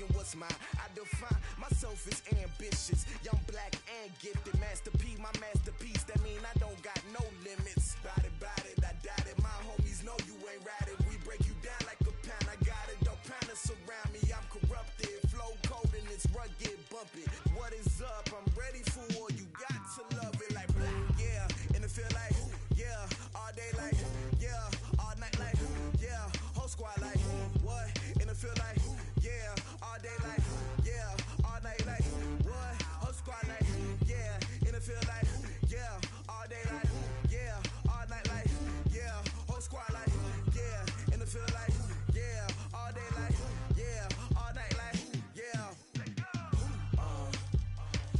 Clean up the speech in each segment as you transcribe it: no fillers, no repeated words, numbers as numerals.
taking what's mine. I define myself as ambitious, young, black, and gifted. Master P, my masterpiece. That mean I don't got no limits. Bout it, I doubt it. My homies know you ain't ratted. We break you down like a pound. I got it, don't pound to surround me. I'm corrupted, flow cold and it's rugged, bumpy. What is up? I'm ready for war. You got to love it like yeah, and it feel like yeah, all day like yeah, all night like yeah, whole squad like what? And it feel like yeah, all day like yeah, all night like what? Whole squad like yeah, and it feel like yeah, all day like yeah, all night like yeah, whole squad like yeah, and it feel like yeah, all day like yeah, all night like yeah.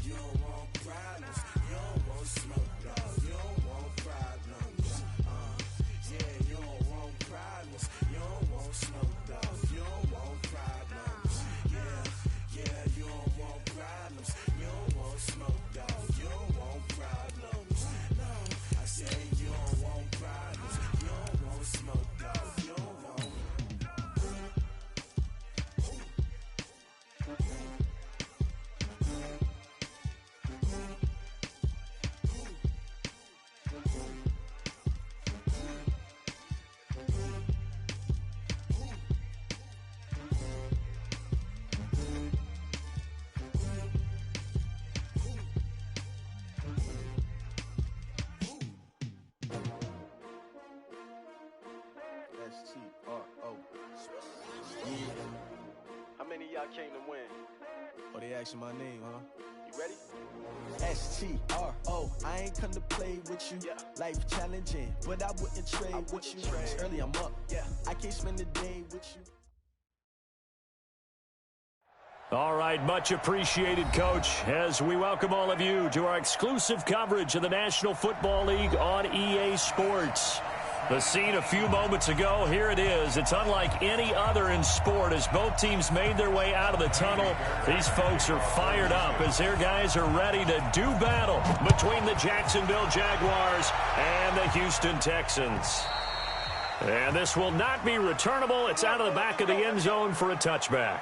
You don't want problems, you don't want smoke, dog. You don't want problems. Yeah, you don't want problems, you don't want smoke, dog. You don't want problems. Yeah, you don't want problems, you don't want smoke, dog. You don't want problems. No, I say you don't want problems, you don't want smoke, dog. You don't want. S-T-R-O. Yeah. How many of y'all came to win? Oh, they asking my name, huh? You ready? S-T-R-O. I ain't come to play with you. Yeah. Life challenging, but I wouldn't trade with you. It's early, I'm up. Yeah. I can't spend the day with you. All right, much appreciated, Coach, as we welcome all of you to our exclusive coverage of the National Football League on EA Sports. The scene a few moments ago, here it is. It's unlike any other in sport as both teams made their way out of the tunnel. These folks are fired up as their guys are ready to do battle between the Jacksonville Jaguars and the Houston Texans. And this will not be returnable. It's out of the back of the end zone for a touchback.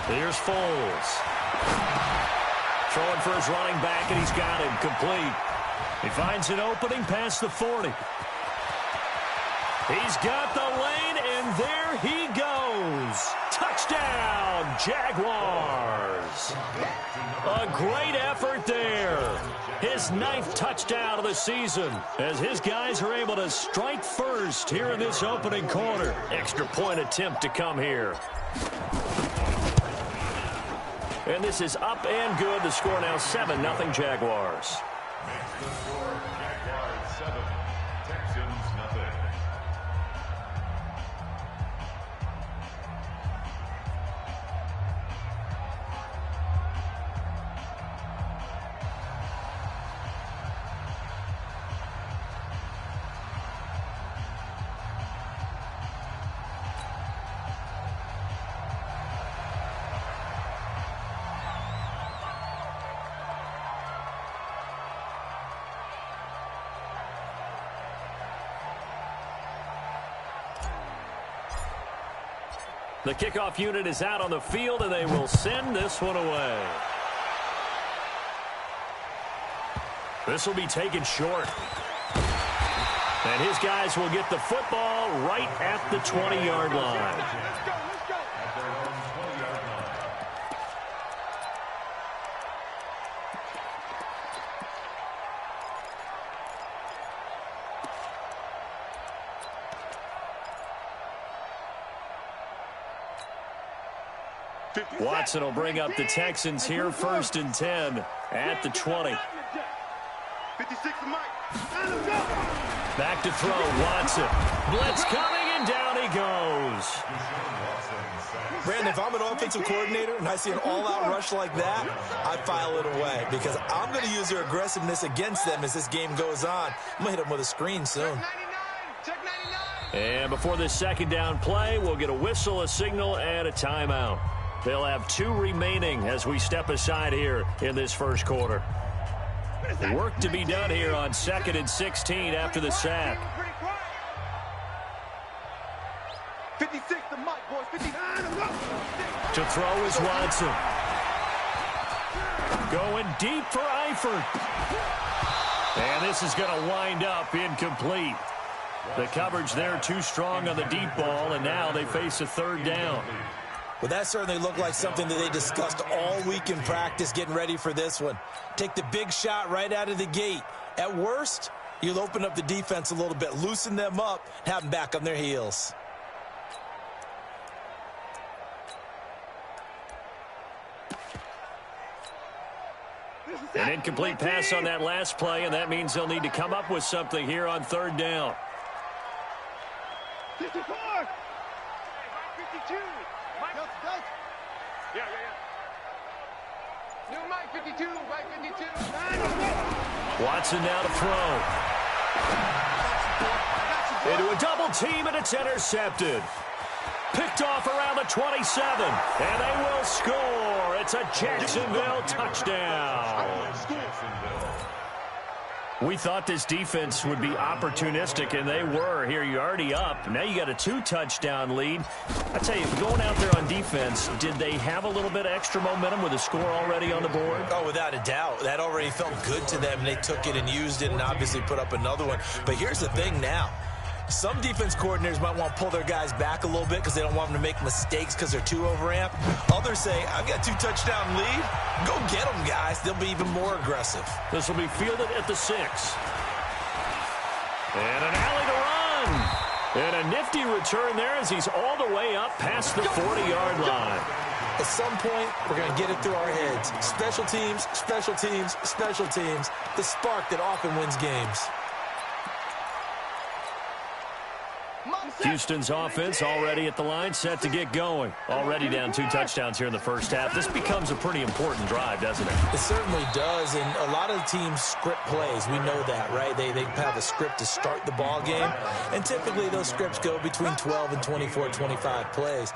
Here's Foles. Throwing for his running back, and he's got him complete. He finds an opening past the 40. He's got the lane, and there he goes. Touchdown, Jaguars. A great effort there. His 9th touchdown of the season as his guys are able to strike first here in this opening quarter. Extra point attempt to come here. And this is up and good. The score now 7-0 Jaguars. Makes the score Jaguars 7, Texans nothing. The kickoff unit is out on the field, and they will send this one away. This will be taken short. And his guys will get the football right at the 20-yard line. Watson will bring up the Texans here, 1st and 10 at the 20. 56 Back to throw, Watson. Blitz coming, and down he goes. Brandon, if I'm an offensive coordinator and I see an all-out rush like that, I file it away because I'm going to use their aggressiveness against them as this game goes on. I'm going to hit them with a screen soon. And before this second down play, we'll get a whistle, a signal, and a timeout. They'll have 2 remaining as we step aside here in this first quarter. Work to be done here on 2nd and 16 after the sack. 56 to Mike, boys. 59. To throw is Watson. Going deep for Eifert. And this is going to wind up incomplete. The coverage there too strong on the deep ball, and now they face a 3rd down. Well, that certainly looked like something that they discussed all week in practice getting ready for this one. Take the big shot right out of the gate. At worst, you'll open up the defense a little bit, loosen them up, have them back on their heels. An incomplete pass on that last play, and that means they'll need to come up with something here on 3rd down. 54. 52. Mike. Yeah. New Mike 52. Mike 52. Watson now to throw. Into a double team, and it's intercepted. Picked off around the 27, and they will score. It's a Jacksonville touchdown. We thought this defense would be opportunistic, and they were. Here, you're already up. Now you got a 2-touchdown lead. I tell you, going out there on defense, did they have a little bit of extra momentum with a score already on the board? Oh, without a doubt. That already felt good to them, and they took it and used it and obviously put up another one. But here's the thing now. Some defense coordinators might want to pull their guys back a little bit because they don't want them to make mistakes because they're too overamped. Others say, I've got a 2-touchdown lead. Go get them, guys. They'll be even more aggressive. This will be fielded at the 6. And an alley to run. And a nifty return there as he's all the way up past the 40-yard line. At some point, we're going to get it through our heads. Special teams, special teams, special teams. The spark that often wins games. Houston's offense already at the line, set to get going. Already down 2 touchdowns here in the first half. This becomes a pretty important drive, doesn't it? It certainly does, and a lot of teams script plays. We know that, right? They have a script to start the ball game, and typically those scripts go between 12 and 24, 25 plays.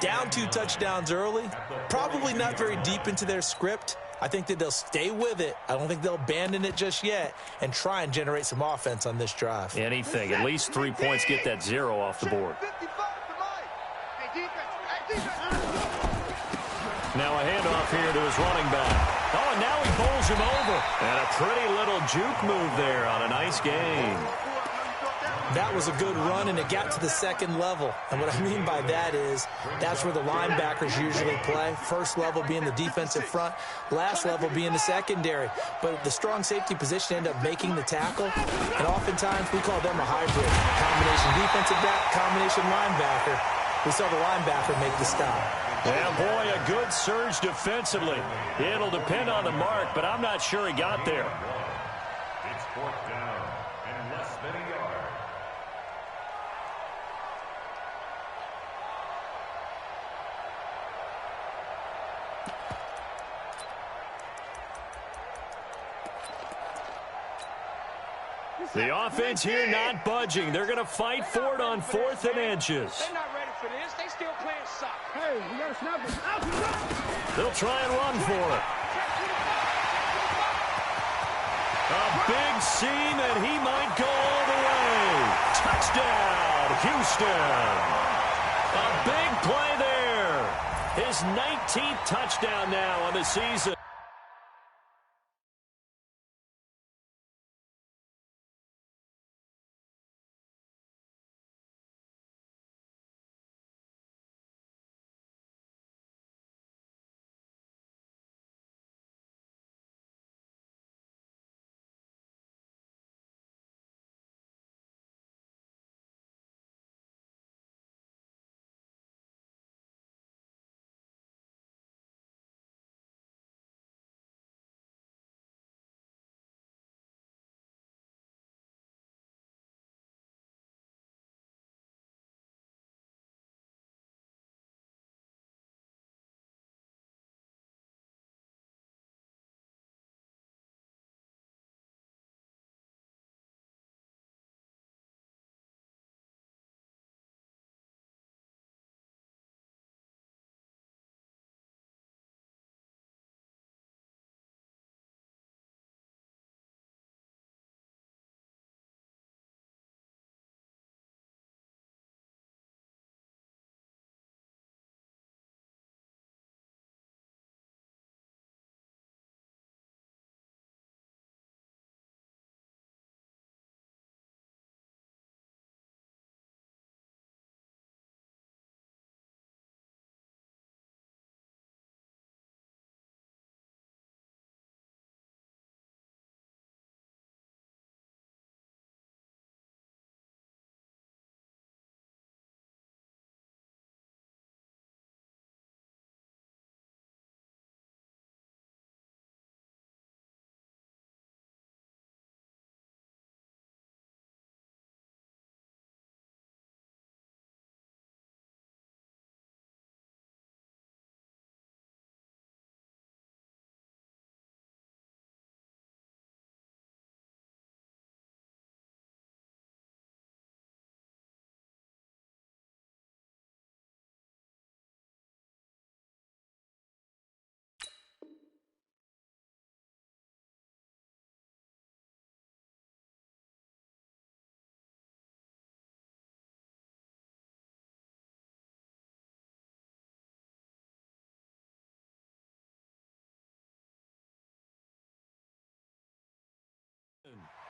Down 2 touchdowns early, probably not very deep into their script. I think that they'll stay with it. I don't think they'll abandon it just yet and try and generate some offense on this drive. Anything. At least 3 points, get that 0 off the board. Now a handoff here to his running back. Oh, and now he bowls him over. And a pretty little juke move there on a nice gain. That was a good run, and it got to the 2nd level. And what I mean by that is that's where the linebackers usually play. First level being the defensive front, last level being the secondary. But the strong safety position ended up making the tackle, and oftentimes we call them a hybrid. Combination defensive back, combination linebacker. We saw the linebacker make the stop. Yeah, boy, a good surge defensively. It'll depend on the mark, but I'm not sure he got there. It's 4th down and less than a yard. The offense here not budging. They're going to fight for it on 4th and inches. They're not ready for this. They still playing soccer. Hey, we got to snap it. They'll try and run for it. A big seam, and he might go all the way. Touchdown, Houston. A big play there. His 19th touchdown now on the season.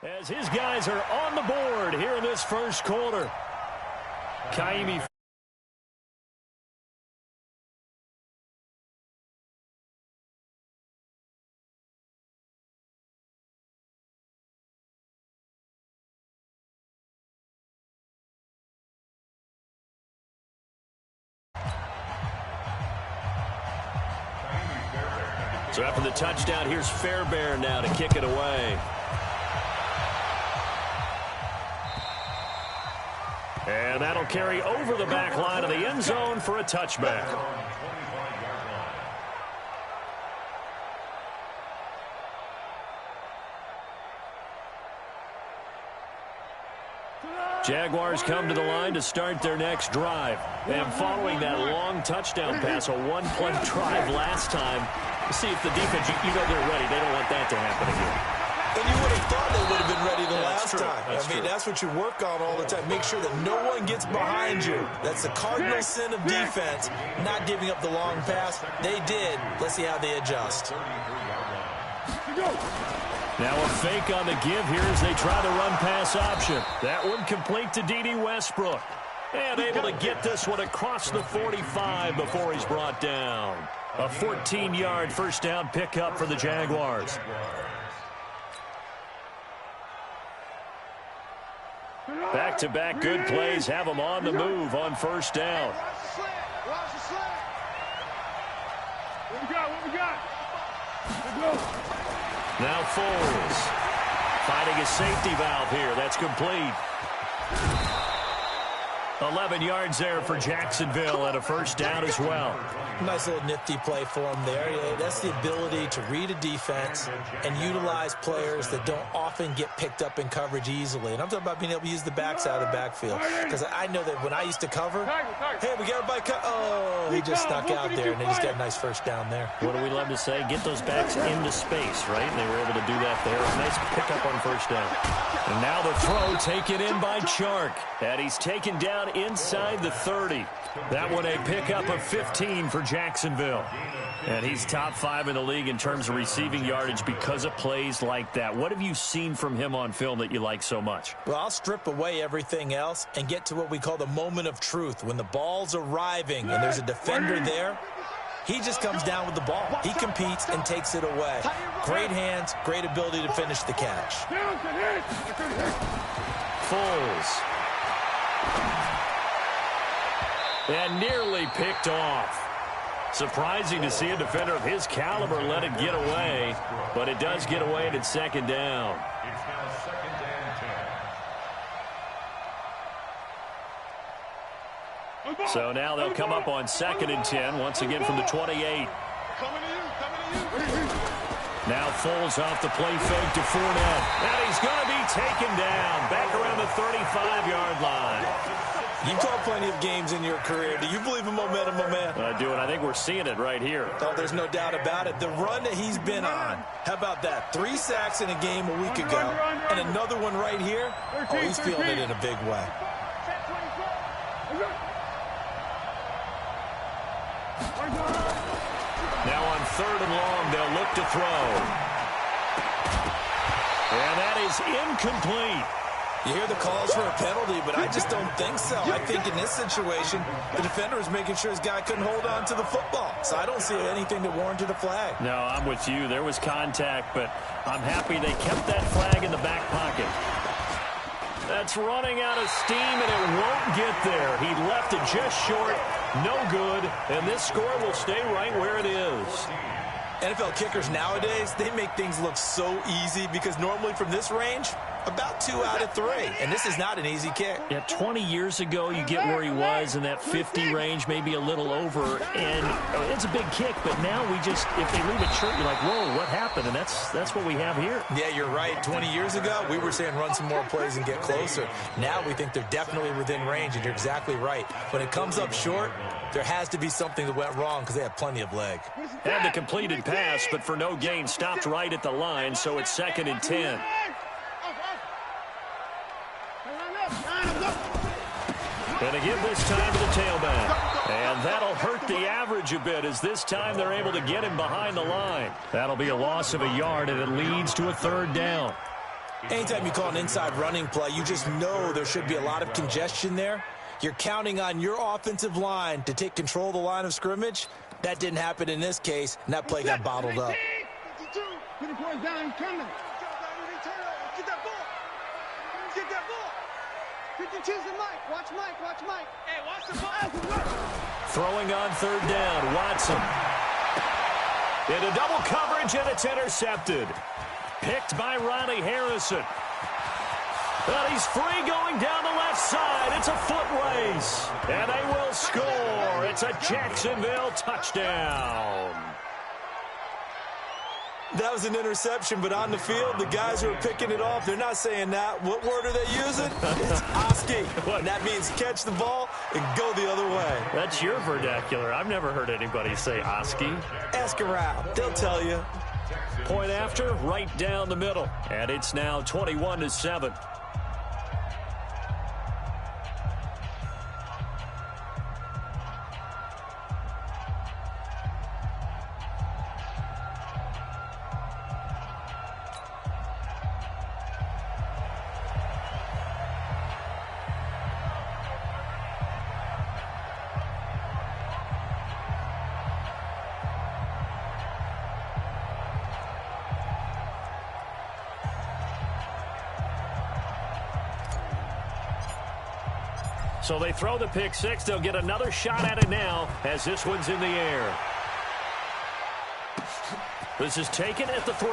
As his guys are on the board here in this first quarter. Kaimi. So after the touchdown, here's Fairbairn now to kick it away. And that'll carry over the back line of the end zone for a touchback. Jaguars come to the line to start their next drive. And following that long touchdown pass, a one-play drive last time, to see if the defense, you know they're ready. They don't want that to happen again. And you would have thought they would have been ready the last time. I mean, that's what you work on all the time. Make sure that no one gets behind you. That's the cardinal sin of defense, not giving up the long pass. They did. Let's see how they adjust. Now a fake on the give here as they try the run-pass option. That one complete to D.D. Westbrook. And able to get this one across the 45 before he's brought down. A 14-yard first down pickup for the Jaguars. Back-to-back good plays have them on the move on first down. What we got? Now Foles finding a safety valve here. That's complete. 11 yards there for Jacksonville and a first down as well. Nice little nifty play for him there. Yeah, that's the ability to read a defense and utilize players that don't often get picked up in coverage easily. And I'm talking about being able to use the backside of the backfield. Because I know that when I used to cover, hey, we got everybody cut. Oh, he just snuck out there, and they just got a nice first down there. What do we love to say? Get those backs into space, right? And they were able to do that there. Nice pickup on first down. And now the throw taken in by Chark. And he's taken down inside the 30. That one a pickup of 15 for Jacksonville. And he's top 5 in the league in terms of receiving yardage because of plays like that. What have you seen from him on film that you like so much? Well, I'll strip away everything else and get to what we call the moment of truth. When the ball's arriving and there's a defender there, he just comes down with the ball. He competes and takes it away. Great hands, great ability to finish the catch. Foles. And nearly picked off. Surprising to see a defender of his caliber let it get away, but it does get away and it's second down. It's now second and 10. So now they'll come up on 2nd and 10, once again from the 28. Now Foles off the play fake to Fournette. And he's going to be taken down back around the 35-yard line. You've called plenty of games in your career. Do you believe in momentum, my man? I do, and I think we're seeing it right here. Oh, there's no doubt about it. The run that he's been on, how about that? 3 sacks in a game a week ago, and another one right here. Oh, he's feeling it in a big way. Now on 3rd and long, they'll look to throw. And that is incomplete. You hear the calls for a penalty, but I just don't think so. I think in this situation, the defender was making sure his guy couldn't hold on to the football. So I don't see anything that warranted a flag. No, I'm with you. There was contact, but I'm happy they kept that flag in the back pocket. That's running out of steam, and it won't get there. He left it just short. No good, and this score will stay right where it is. NFL kickers nowadays, they make things look so easy because normally from this range, about 2 out of 3. And this is not an easy kick. Yeah, 20 years ago, you get where he was in that 50 range, maybe a little over. And it's a big kick, but now we just, if they leave it short, you're like, whoa, what happened? And that's what we have here. Yeah, you're right. 20 years ago, we were saying run some more plays and get closer. Now we think they're definitely within range, and you're exactly right. When it comes up short, there has to be something that went wrong because they have plenty of leg. Had the completed pass, but for no gain, stopped right at the line, so it's 2nd and 10. And a give this time to the tailback. And that'll hurt the average a bit as this time they're able to get him behind the line. That'll be a loss of a yard, and it leads to a 3rd down. Anytime you call an inside running play, you just know there should be a lot of congestion there. You're counting on your offensive line to take control of the line of scrimmage. That didn't happen in this case, and that play got bottled up. 20 points down, he's coming. Get that ball. Get that ball. 52's the Mike. Watch Mike. Watch Mike. Hey, watch the ball. Throwing on third down, Watson. Into double coverage, and it's intercepted. Picked by Ronnie Harrison. But he's free going down the left side. It's a foot race. And they will score. It's a Jacksonville touchdown. That was an interception, but on the field, the guys who are picking it off, they're not saying that. What word are they using? It's Oski. And that means catch the ball and go the other way. That's your vernacular. I've never heard anybody say Oski. Ask around. They'll tell you. Point after, right down the middle. And it's now 21-7. So they throw the pick six. They'll get another shot at it now as this one's in the air. This is taken at the 3.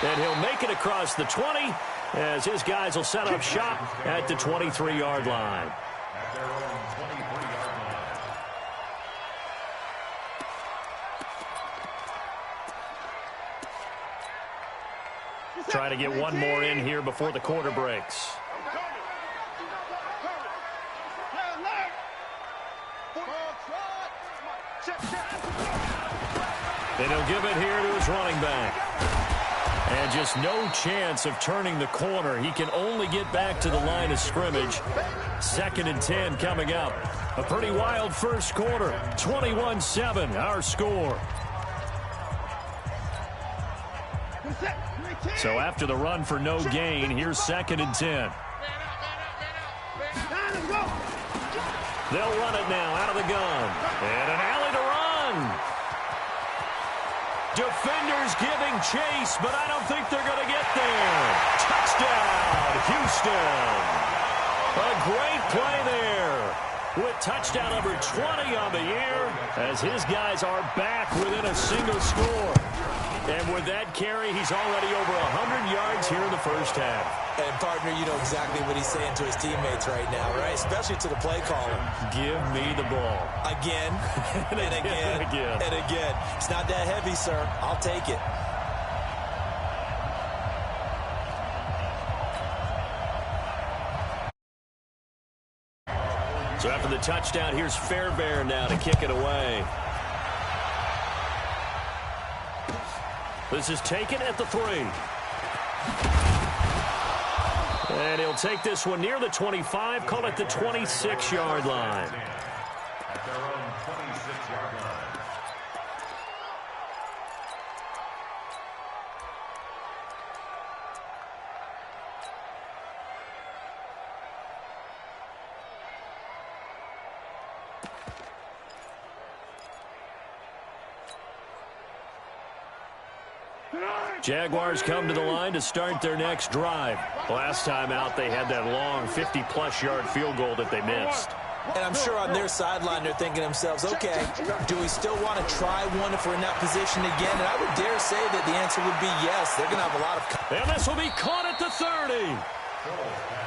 And he'll make it across the 20 as his guys will set up shop at the 23-yard line. At their own 23-yard line. Try to get one more in here before the quarter breaks. And he'll give it here to his running back. And just no chance of turning the corner. He can only get back to the line of scrimmage. 2nd and 10 coming up. A pretty wild first quarter. 21-7, our score. So after the run for no gain, here's 2nd and 10. They'll run it now out of the gun. And an alley to run. Defenders giving chase, but I don't think they're going to get there. Touchdown, Houston. A great play there with touchdown number 20 on the year as his guys are back within a single score. And with that carry, he's already over 100 yards here in the first half. And, partner, you know exactly what he's saying to his teammates right now, right? Especially to the play caller. Give me the ball. Again, and again, and again. It's not that heavy, sir. I'll take it. So after the touchdown, here's Fairbairn now to kick it away. This is taken at the 3. And he'll take this one near the 25, call it the 26-yard line. At their own 26-yard line. Jaguars come to the line to start their next drive. Last time out, they had that long 50-plus yard field goal that they missed. And I'm sure on their sideline they're thinking to themselves, okay, do we still want to try one if we're in that position again? And I would dare say that the answer would be yes. They're going to have a lot of... And this will be caught at the 30.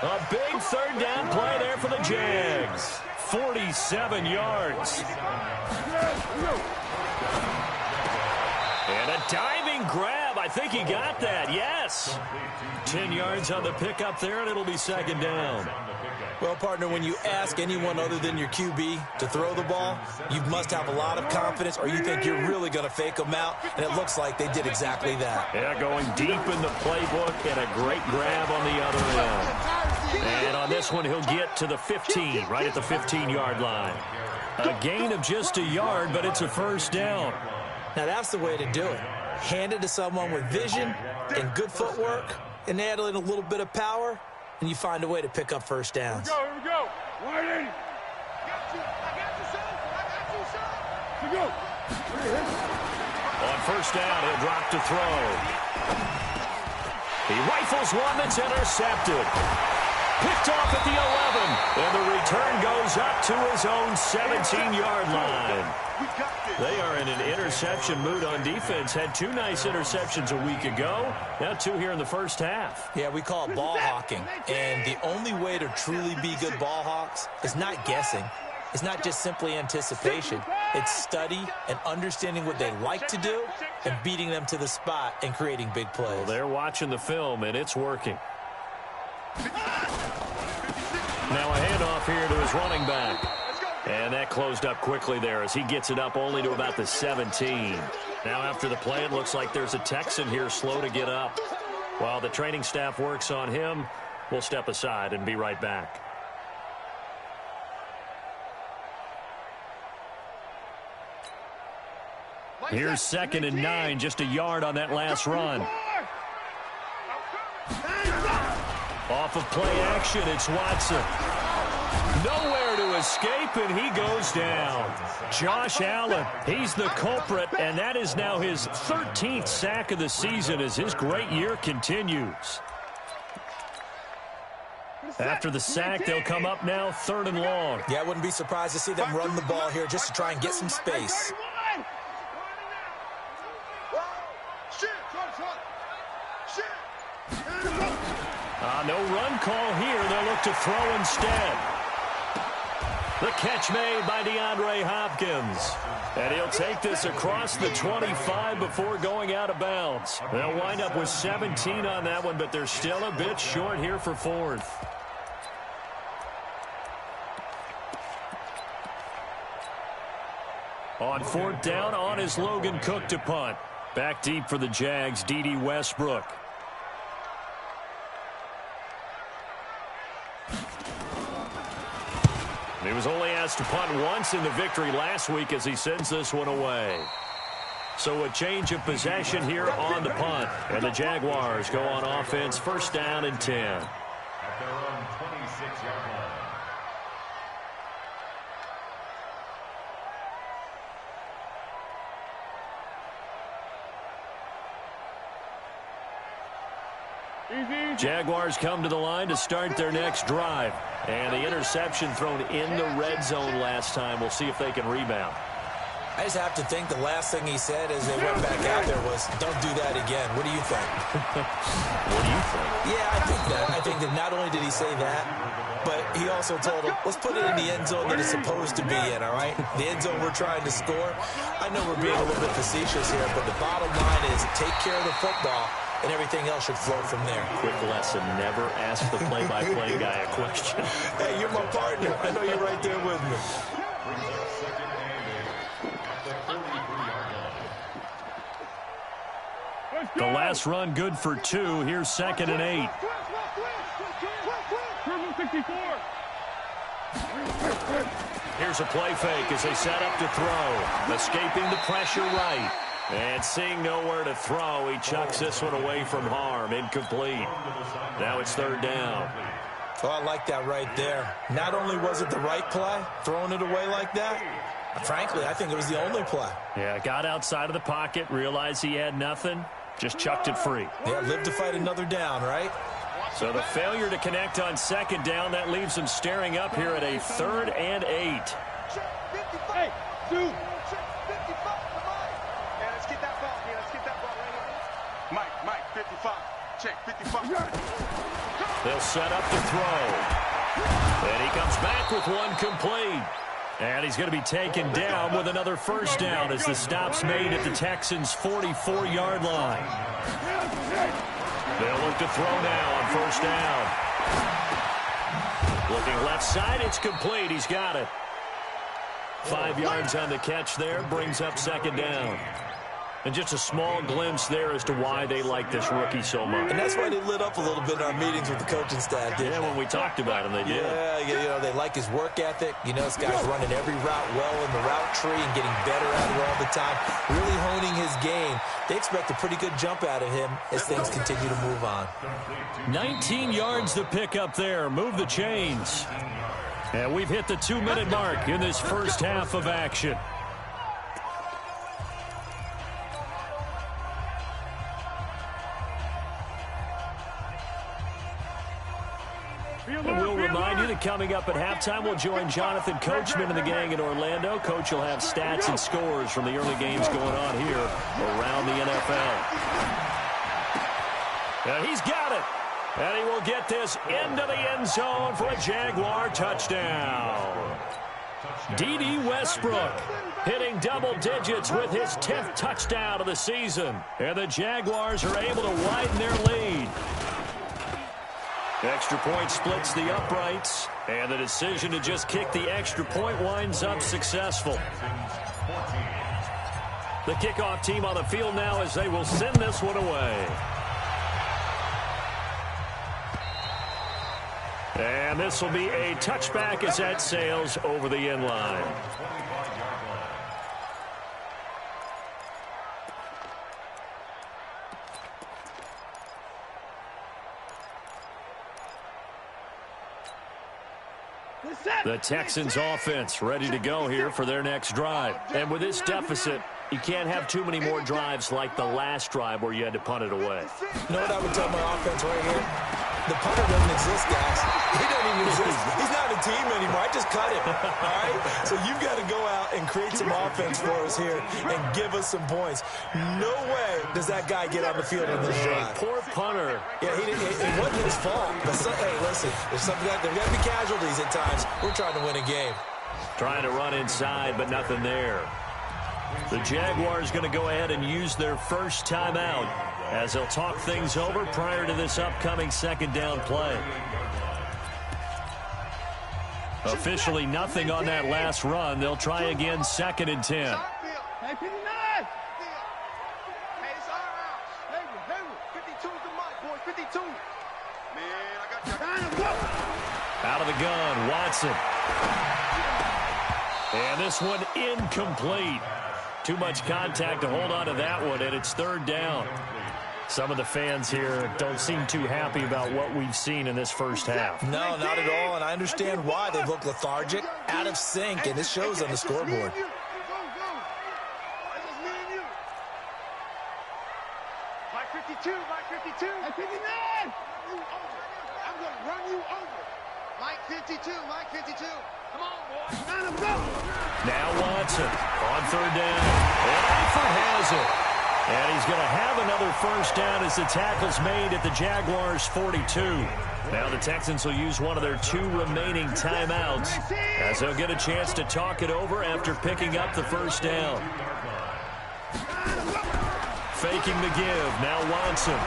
A big third down play there for the Jags. 47 yards. And a diving grab. I think he got that. Yes. 10 yards on the pickup there, and it'll be 2nd down. Well, partner, when you ask anyone other than your QB to throw the ball, you must have a lot of confidence or you think you're really going to fake them out, and it looks like they did exactly that. Yeah, going deep in the playbook and a great grab on the other end. And on this one, he'll get to the 15, right at the 15-yard line. A gain of just a yard, but it's a first down. Now, that's the way to do it. Hand it to someone with vision and good footwork, and add in a little bit of power, and you find a way to pick up first downs. Here we go. Wide in. I got you, son. Here we go. On first down, he'll drop to throw. He rifles one that's intercepted. Picked off at the 11, and the return goes up to his own 17-yard line. They are in an interception mood on defense. Had 2 nice interceptions a week ago. Now 2 here in the first half. Yeah, we call it ball hawking. And the only way to truly be good ball hawks is not guessing. It's not just simply anticipation. It's study and understanding what they like to do and beating them to the spot and creating big plays. Well, they're watching the film, and it's working. Now a handoff here to his running back. And that closed up quickly there as he gets it up only to about the 17. Now after the play, it looks like there's a Texan here slow to get up. While the training staff works on him, we'll step aside and be right back. Here's 2nd and 9, just a yard on that last run. Off of play action, it's Watson. Nowhere to escape, and he goes down. Josh Allen, he's the culprit, and that is now his 13th sack of the season as his great year continues. After the sack, they'll come up now 3rd and long. Yeah, I wouldn't be surprised to see them run the ball here just to try and get some space. No run call here. They'll look to throw instead. The catch made by DeAndre Hopkins. And he'll take this across the 25 before going out of bounds. They'll wind up with 17 on that one, but they're still a bit short here for 4th. On 4th down, on is Logan Cook to punt. Back deep for the Jags, D.D. Westbrook. He was only asked to punt once in the victory last week as he sends this one away. So a change of possession here on the punt. And the Jaguars go on offense, 1st down and 10. At their own 26-yard line. Jaguars come to the line to start their next drive. And the interception thrown in the red zone last time. We'll see if they can rebound. I just have to think the last thing he said as they went back out there was, don't do that again. What do you think? What do you think? Yeah, I think that. I think that not only did he say that, but he also told him, let's put it in the end zone that it's supposed to be in, all right? The end zone we're trying to score. I know we're being a little bit facetious here, but the bottom line is take care of the football, and everything else should flow from there. Quick lesson, never ask the play-by-play guy a question. Hey, you're my partner. I know you're right there with me. The last run good for 2. Here's 2nd and 8. Here's a play fake as they set up to throw. Escaping the pressure right. And seeing nowhere to throw, he chucks this one away from harm. Incomplete. Now it's 3rd down. Oh, I like that right there. Not only was it the right play, throwing it away like that, frankly, I think it was the only play. Yeah, got outside of the pocket, realized he had nothing, just chucked it free. Yeah, live to fight another down, right? So the failure to connect on 2nd down, that leaves him staring up here at a 3rd and 8. Hey, dude. Mike, 55. Check, 55. They'll set up to throw. And he comes back with one complete. And he's going to be taken down with another 1st down as the stop's made at the Texans' 44-yard line. They'll look to throw now on 1st down. Looking left side, it's complete. He's got it. 5 yards on the catch there, brings up 2nd down. And just a small glimpse there as to why they like this rookie so much. And that's why they lit up a little bit in our meetings with the coaching staff. Yeah, when we talked about him, they did. Yeah, they like his work ethic. This guy's running every route well in the route tree and getting better at it all the time, really honing his game. They expect a pretty good jump out of him as things continue to move on. 19 yards to pick up there. Move the chains. And we've hit the 2-minute mark in this first half of action. And we'll remind you that coming up at halftime, we'll join Jonathan Coachman and the gang in Orlando. Coach will have stats and scores from the early games going on here around the NFL. And he's got it. And he will get this into the end zone for a Jaguar touchdown. D.D. Westbrook hitting double digits with his 10th touchdown of the season. And the Jaguars are able to widen their lead. Extra point splits the uprights, and the decision to just kick the extra point winds up successful. The kickoff team on the field now as they will send this one away. And this will be a touchback as that sails over the end line. The Texans offense ready to go here for their next drive. And with this deficit, you can't have too many more drives like the last drive where you had to punt it away. You know what I would tell my offense right here? The punter doesn't exist, guys. He doesn't even exist. He's not a team anymore. I just cut him, all right? So you've got to go out and create some offense for us here and give us some points. No way does that guy get on the field in this drive. Poor punter. Yeah, it wasn't his fault. But hey, listen, there's got to be casualties at times. We're trying to win a game. Trying to run inside, but nothing there. The Jaguars going to go ahead and use their first timeout as they'll talk things over prior to this upcoming second down play. Officially nothing on that last run. They'll try again 2nd and 10. Hey, 59! Hey, it's our house. Hey, 52's the mic, boy. 52. Man, I got you. Out of the gun, Watson. And this one incomplete. Too much contact to hold on to that one, and it's 3rd down. Some of the fans here don't seem too happy about what we've seen in this first half. No, not at all, and I understand why. They've looked lethargic, out of sync, and it shows on the scoreboard. Mike 52, Mike 52. Hey, 59! I'm going to run you over. Mike 52, Mike 52. Come on, boy. Let him go. Now Watson on 3rd down. And Eifert has it. And he's going to have another first down as the tackle's made at the Jaguars' 42. Now the Texans will use one of their 2 remaining timeouts as they'll get a chance to talk it over after picking up the first down. Faking the give. Now Watson.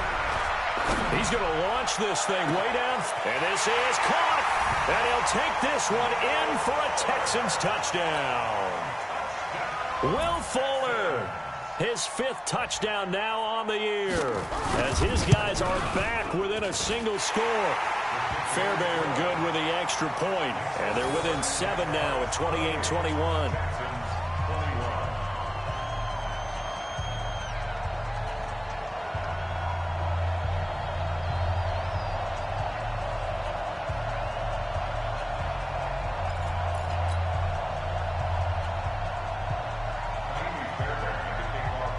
He's going to launch this thing way down. And this is caught. And he'll take this one in for a Texans touchdown. Will Fuller. His 5th touchdown now on the year as his guys are back within a single score. Fairbairn good with the extra point, and they're within 7 now at 28-21.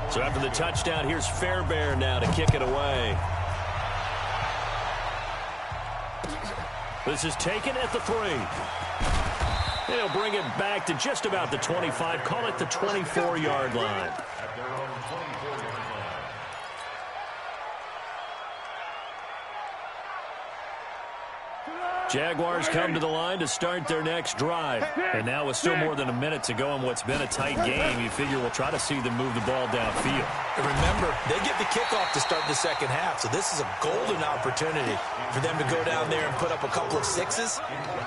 So after the touchdown, here's Fairbairn now to kick it away. This is taken at the 3. They'll bring it back to just about the 25. Call it the 24-yard line. Jaguars come to the line to start their next drive. And now with still more than a minute to go in what's been a tight game, you figure we'll try to see them move the ball downfield. And remember, they get the kickoff to start the second half, so this is a golden opportunity for them to go down there and put up a couple of 6s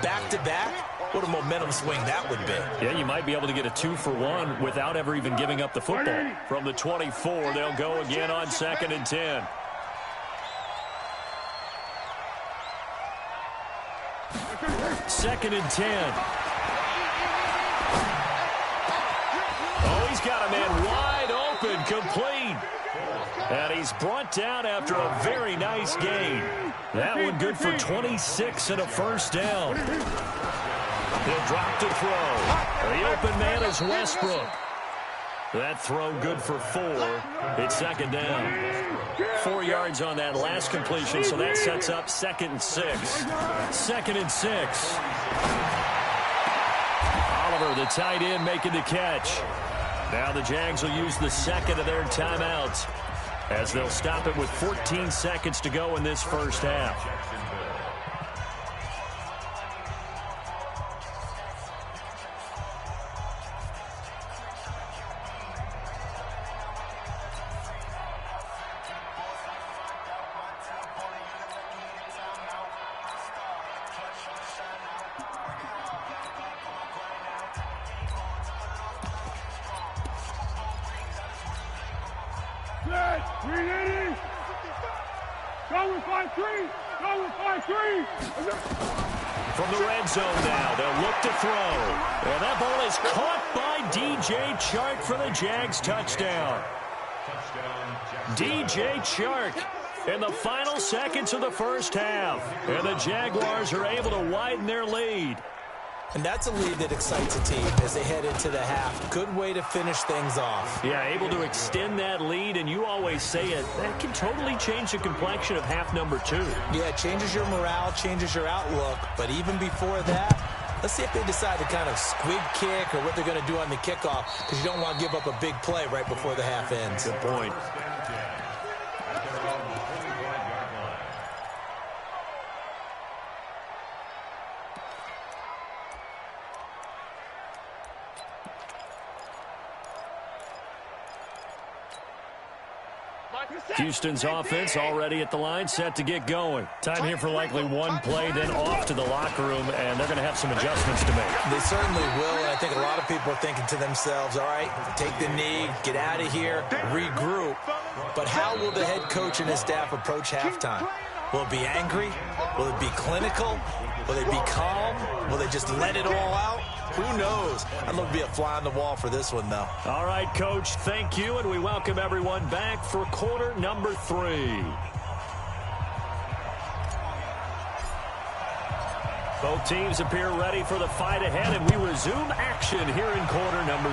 back-to-back What a momentum swing that would be. Yeah, you might be able to get a 2-for-1 without ever even giving up the football. From the 24, they'll go again on 2nd and 10. Second and 10. Oh, he's got a man wide open, complete. And he's brought down after a very nice gain. That one good for 26 and a first down. He'll drop to throw. The open man is Westbrook. That throw good for 4. It's second down. 4 yards on that last completion, so that sets up 2nd and 6. 2nd and 6. Oliver, the tight end, making the catch. Now the Jags will use the second of their timeouts as they'll stop it with 14 seconds to go in this first half. From the red zone now, they'll look to throw. And that ball is caught by DJ Chark for the Jags touchdown. DJ Chark in the final seconds of the first half. And the Jaguars are able to widen their lead. And that's a lead that excites a team as they head into the half. Good way to finish things off. Yeah, able to extend that lead, and you always say it, that can totally change the complexion of half number 2. Yeah, it changes your morale, changes your outlook. But even before that, let's see if they decide to kind of squib kick or what they're going to do on the kickoff, because you don't want to give up a big play right before the half ends. Good point. Houston's offense already at the line, set to get going. Time here for likely one play, then off to the locker room, and they're going to have some adjustments to make. They certainly will, and I think a lot of people are thinking to themselves, all right, take the knee, get out of here, regroup. But how will the head coach and his staff approach halftime? Will it be angry? Will it be clinical? Will they be calm? Will they just let it all out? Who knows? I'd love to be a fly on the wall for this one, though. All right, Coach, thank you, and we welcome everyone back for quarter number 3. Both teams appear ready for the fight ahead, and we resume action here in quarter number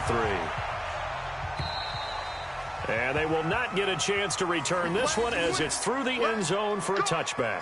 3. And they will not get a chance to return this one as it's through the end zone for a touchback.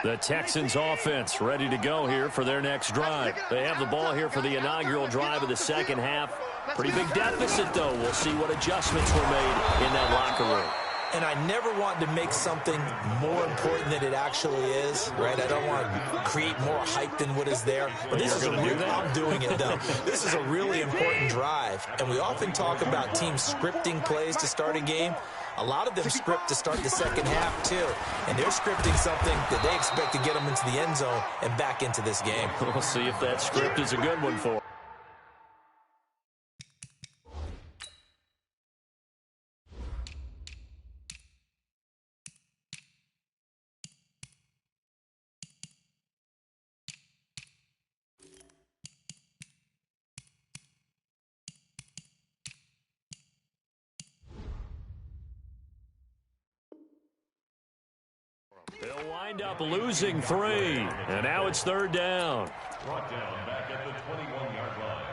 The Texans offense ready to go here for their next drive. They have the ball here for the inaugural drive of the second half. Pretty big deficit, though. We'll see what adjustments were made in that locker room. And I never want to make something more important than it actually is, right? I don't want to create more hype than what is there. But this is I'm doing it, though. This is a really important drive. And we often talk about teams scripting plays to start a game. A lot of them script to start the second half, too. And they're scripting something that they expect to get them into the end zone and back into this game. We'll see if that script is a good one for them. They'll wind up losing 3, and now it's third down. Brought down back at the 21-yard line.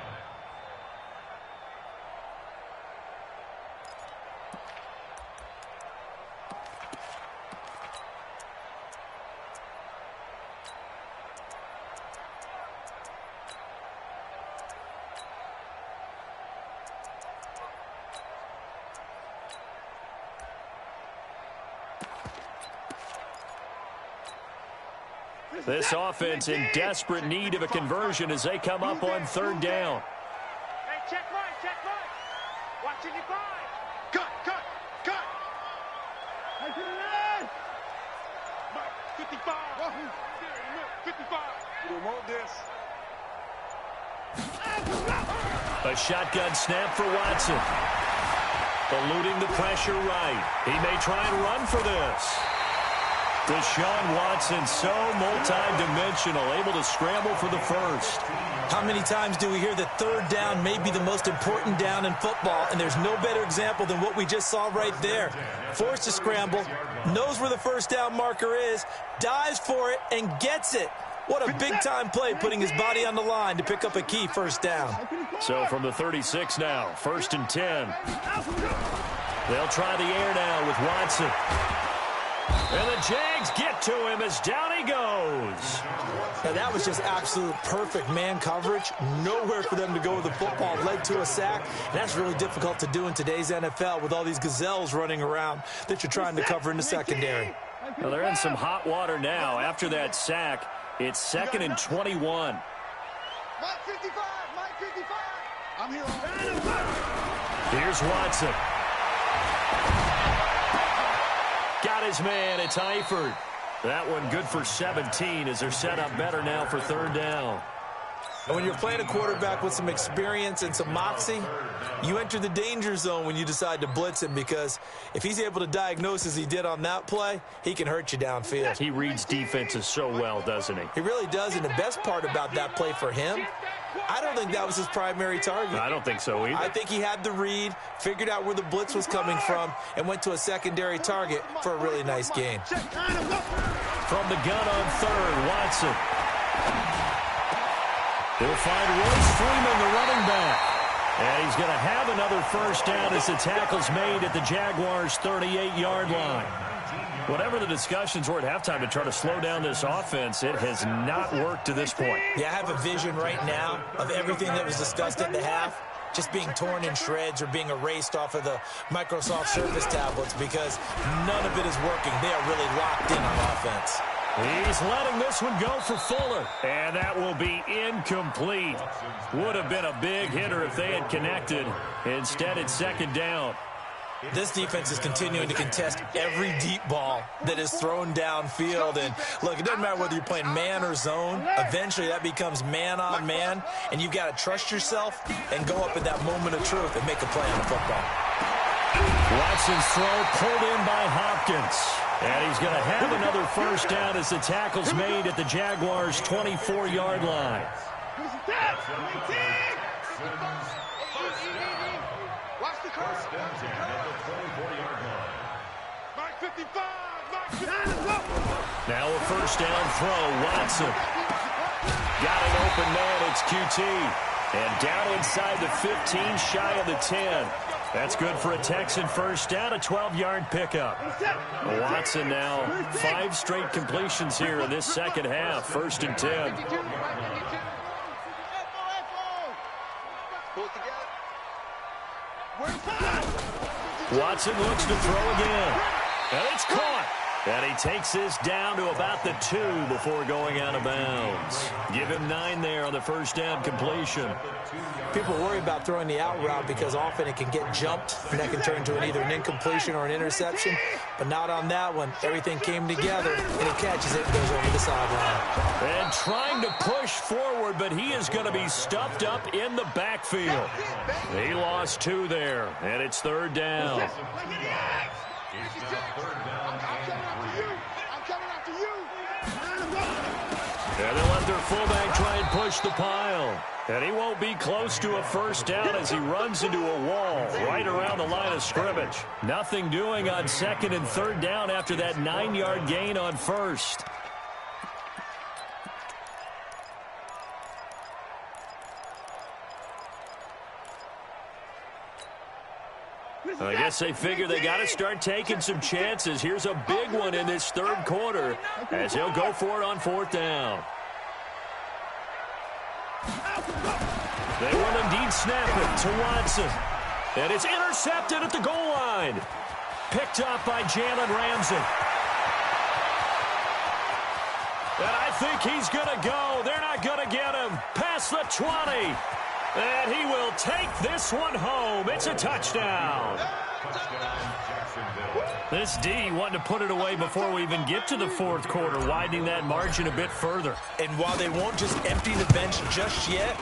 This offense in desperate need of a conversion as they come up on third down. Hey, check right, check right. Watching you five. Cut, cut, cut. Hey, to the left. Mike, 55. 55. We don't want this. A shotgun snap for Watson. Eluding the pressure right. He may try and run for this. Deshaun Watson, so multi-dimensional, able to scramble for the first. How many times do we hear that third down may be the most important down in football, and there's no better example than what we just saw right there. Forced to scramble, knows where the first down marker is, dives for it, and gets it. What a big-time play, putting his body on the line to pick up a key first down. So from the 36 now, 1st and 10. They'll try the air now with Watson. And the Jags get to him as down he goes. Now that was just absolute perfect man coverage. Nowhere for them to go with the football. Led to a sack. And that's really difficult to do in today's NFL with all these gazelles running around that you're trying to cover in the secondary. Well, they're in some hot water now after that sack. It's 2nd and 21. Mike 55, Mike 55. I'm here on. Here's Watson. Got his man. It's Eifert. That one good for 17 as they're set up better now for third down. And when you're playing a quarterback with some experience and some moxie, you enter the danger zone when you decide to blitz him, because if he's able to diagnose as he did on that play, he can hurt you downfield. He reads defenses so well, doesn't he? He really does, and the best part about that play for him, I don't think that was his primary target. I don't think so either. I think he had the read, figured out where the blitz was coming from, and went to a secondary target for a really nice gain. From the gun on third, Watson. He'll find Royce Freeman, the running back. And he's going to have another first down as the tackle's made at the Jaguars' 38-yard line. Whatever the discussions were at halftime to try to slow down this offense, it has not worked to this point. Yeah, I have a vision right now of everything that was discussed at the half just being torn in shreds or being erased off of the Microsoft Surface tablets, because none of it is working. They are really locked in on offense. He's letting this one go for Fuller. And that will be incomplete. Would have been a big hitter if they had connected. Instead, it's second down. This defense is continuing to contest every deep ball that is thrown downfield. And, look, it doesn't matter whether you're playing man or zone. Eventually, that becomes man on man. And you've got to trust yourself and go up in that moment of truth and make a play on the football. Watson's throw pulled in by Hopkins. And he's going to have another first down as the tackle's made at the Jaguars' 24-yard line. Watch the curse. Mike 55, Mike 55. Now a first down throw, Watson. Got an open man, it's QT. And down inside the 15, shy of the 10. That's good for a Texan first down, a 12-yard pickup. Watson now 5 straight completions here in this second half, 1st and 10. Watson looks to throw again. And it's caught. And he takes this down to about the 2 before going out of bounds. Give him 9 there on the first down completion. People worry about throwing the out route because often it can get jumped, and that can turn into either an incompletion or an interception. But not on that one. Everything came together, and he catches it and goes over the sideline. And trying to push forward, but he is going to be stuffed up in the backfield. He lost 2 there, and it's third down. And they'll let their fullback try and push the pile. And he won't be close to a first down as he runs into a wall right around the line of scrimmage. Nothing doing on 2nd and 3rd down after that 9-yard gain on 1st. I guess they figure they got to start taking some chances. Here's a big one in this 3rd quarter as he'll go for it on 4th down. They will indeed snap it to Watson. And it's intercepted at the goal line. Picked up by Jalen Ramsey. And I think he's going to go. They're not going to get him. Past the 20. And he will take this one home. It's a touchdown. This D wanting to put it away before we even get to the fourth quarter, widening that margin a bit further. And while they won't just empty the bench just yet,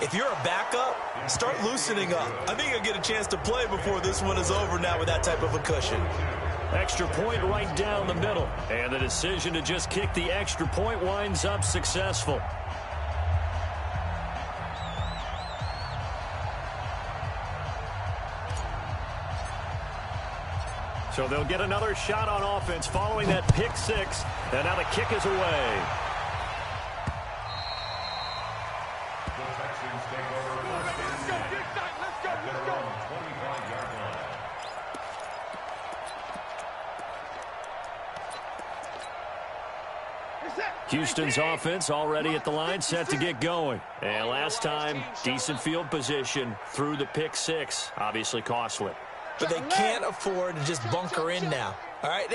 if you're a backup, start loosening up. I think you'll get a chance to play before this one is over now with that type of a cushion. Extra point right down the middle. And the decision to just kick the extra point winds up successful. So they'll get another shot on offense following that pick six. And now the kick is away. Houston's offense already at the line, set to get going. And last time, decent field position through the pick six. Obviously costly. But they can't afford to just bunker in now. All right,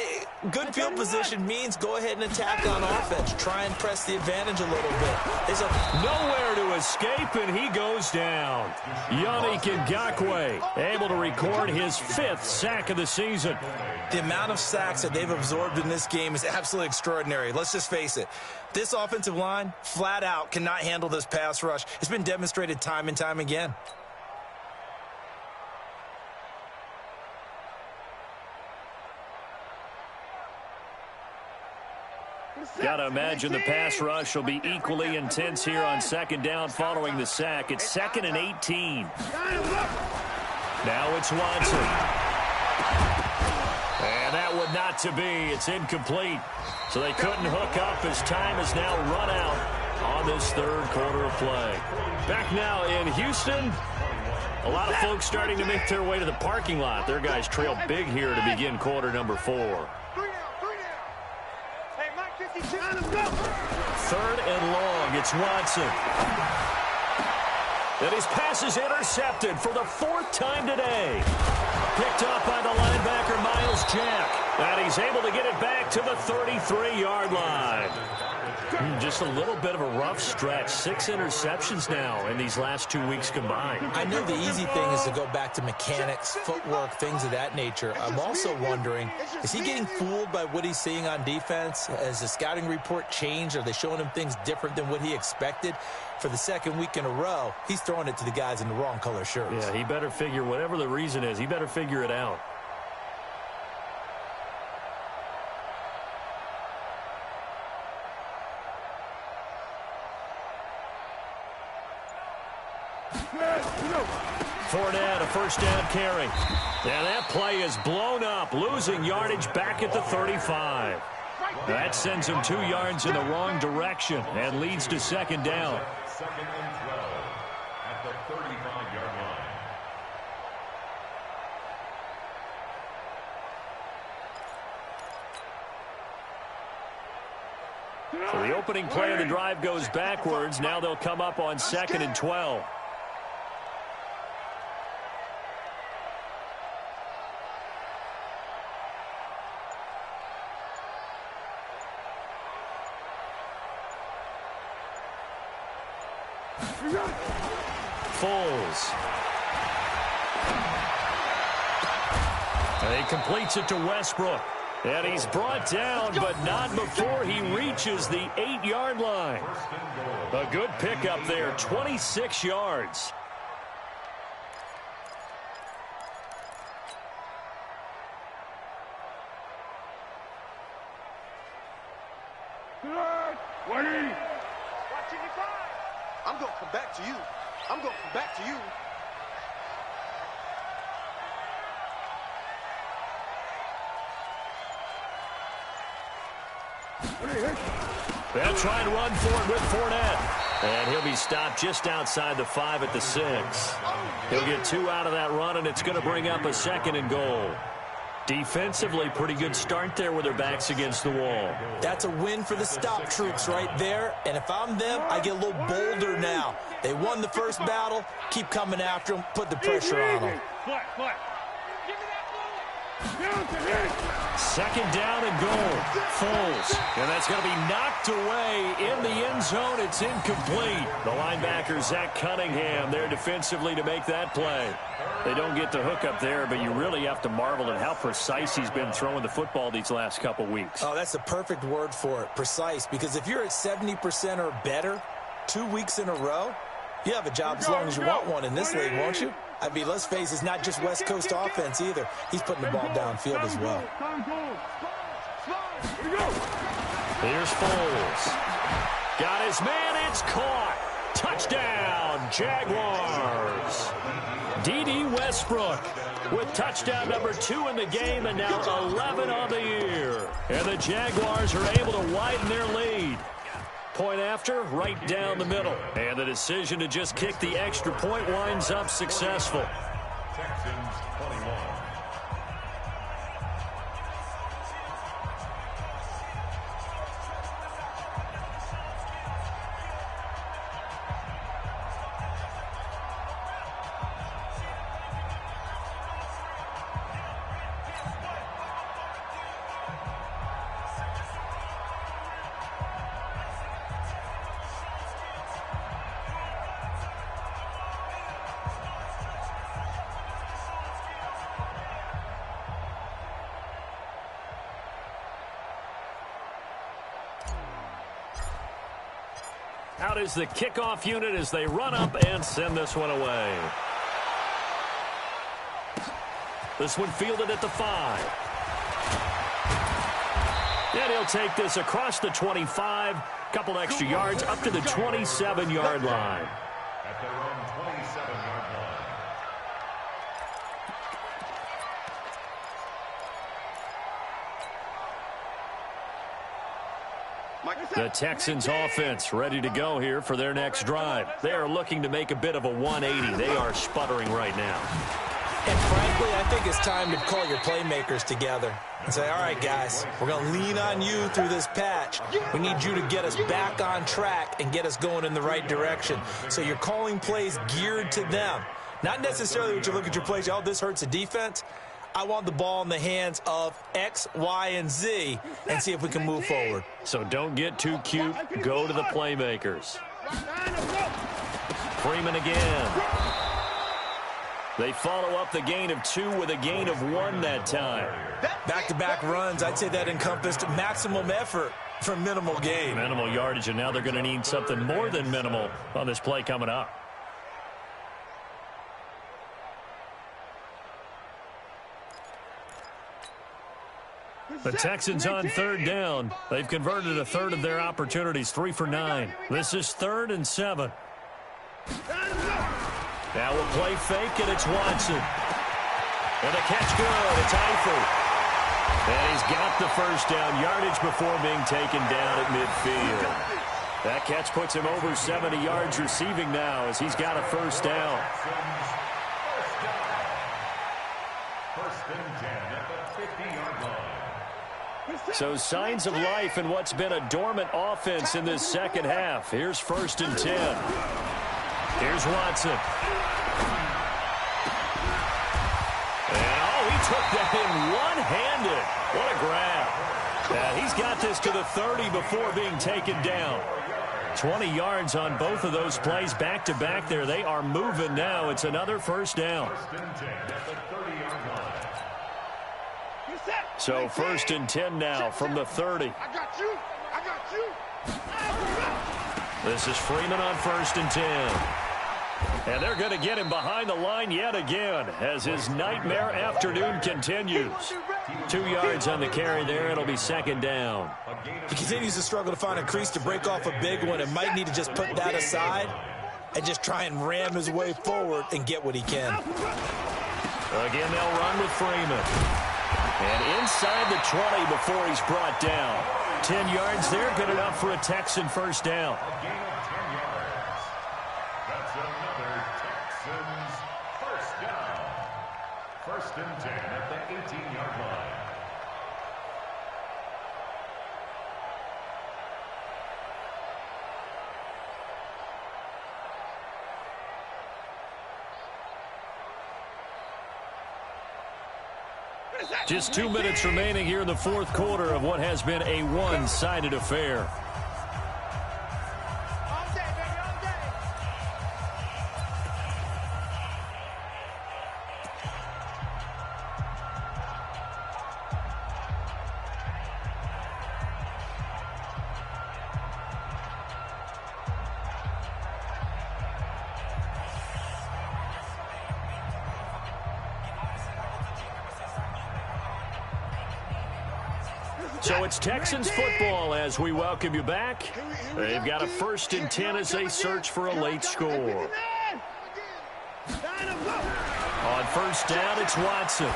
good field position means go ahead and attack on offense. Try and press the advantage a little bit. There's nowhere to escape, and he goes down. Yannick Ngakoue able to record his 5th sack of the season. The amount of sacks that they've absorbed in this game is absolutely extraordinary. Let's just face it. This offensive line, flat out, cannot handle this pass rush. It's been demonstrated time and time again. Got to imagine the pass rush will be equally intense here on second down following the sack. It's 2nd and 18. Now it's Watson. And that would not to be. It's incomplete. So they couldn't hook up as time is now run out on this third quarter of play. Back now in Houston. A lot of folks starting to make their way to the parking lot. Their guys trail big here to begin quarter number 4. 3rd and long. It's Watson. And his pass is intercepted for the 4th time today. Picked up by the linebacker, Miles Jack. And he's able to get it back to the 33-yard line. Just a little bit of a rough stretch. 6 interceptions now in these last 2 weeks combined. I know the easy thing is to go back to mechanics, footwork, things of that nature. I'm also wondering, is he getting fooled by what he's seeing on defense? Has the scouting report changed? Are they showing him things different than what he expected? For the 2nd week in a row, he's throwing it to the guys in the wrong color shirts. Yeah, he better figure, whatever the reason is, he better figure it out. Fournette, a first down carry. And that play is blown up, losing yardage back at the 35. That sends him 2 yards in the wrong direction and leads to second down. 2nd and 12 at the 35-yard line. So the opening play of the drive goes backwards. Now they'll come up on 2nd and 12. Foles. And he completes it to Westbrook. And he's brought down, but not before he reaches the 8-yard line. A good pickup there, 26 yards. I'm going to come back to you. I'm going to come back to you. They'll try and run for it with Fournette. And he'll be stopped just outside the 5 at the 6. He'll get 2 out of that run, and it's going to bring up a 2nd and goal. Defensively, pretty good start there with their backs against the wall. That's a win for the stop troops right there. And if I'm them, I get a little bolder now. They won the first battle. Keep coming after them. Put the pressure on them. Second down and goal. Foles. And that's going to be knocked away in the end zone. It's incomplete. The linebacker, Zach Cunningham, there defensively to make that play. They don't get the hook up there, but you really have to marvel at how precise he's been throwing the football these last couple weeks. Oh, that's the perfect word for it, precise. Because if you're at 70% or better 2 weeks in a row, you have a job as long as you want one in this league, won't you? I mean, let's face it, it's not just West Coast offense either. He's putting the ball downfield as well. Here's Foles. Got his man. It's caught. Touchdown, Jaguars. D.D. Westbrook with touchdown number 2 in the game and now 11 on the year. And the Jaguars are able to widen their lead. Point after, right down the middle. And the decision to just kick the extra point winds up successful. Texans 21. Out is the kickoff unit as they run up and send this one away. This one fielded at the 5. And he'll take this across the 25. Couple extra yards up to the 27-yard line. At their own 27-yard line. The Texans offense ready to go here for their next drive. They are looking to make a bit of a 180. They are sputtering right now. And frankly, I think it's time to call your playmakers together and say, all right, guys, we're going to lean on you through this patch. We need you to get us back on track and get us going in the right direction. So you're calling plays geared to them. Not necessarily what you look at your plays, oh, this hurts the defense. I want the ball in the hands of X, Y, and Z and see if we can move forward. So don't get too cute. Go to the playmakers. Freeman again. They follow up the gain of 2 with a gain of 1 that time. Back-to-back runs, I'd say that encompassed maximum effort for minimal gain. Minimal yardage, and now they're going to need something more than minimal on this play coming up. The Texans on 3rd down. They've converted a third of their opportunities, 3 for 9. This is 3rd and 7. Now we'll play fake, and it's Watson. And the catch good. It's Eifert. And he's got the first down yardage before being taken down at midfield. That catch puts him over 70 yards receiving now as he's got a first down. First and 10 at the 50-yard line. So signs of life in what's been a dormant offense in this second half. Here's 1st and 10. Here's Watson. And, he took that in one-handed. What a grab. He's got this to the 30 before being taken down. 20 yards on both of those plays back-to-back there. They are moving now. It's another first down. So 1st and 10 now from the 30. I got you. I got you. This is Freeman on 1st and 10. And they're going to get him behind the line yet again as his nightmare afternoon continues. 2 yards on the carry there. It'll be 2nd down. He continues to struggle to find a crease to break off a big one and might need to just put that aside and just try and ram his way forward and get what he can. Again, they'll run with Freeman. And inside the 20 before he's brought down. 10 yards there, good enough for a Texan first down. A gain of 10 yards. That's another Texans first down. 1st and 10 at the 18-yard line. Just 2 minutes remaining here in the fourth quarter of what has been a one-sided affair. So it's Texans football as we welcome you back. They've got a 1st and 10 as they search for a late score. On 1st down, it's Watson.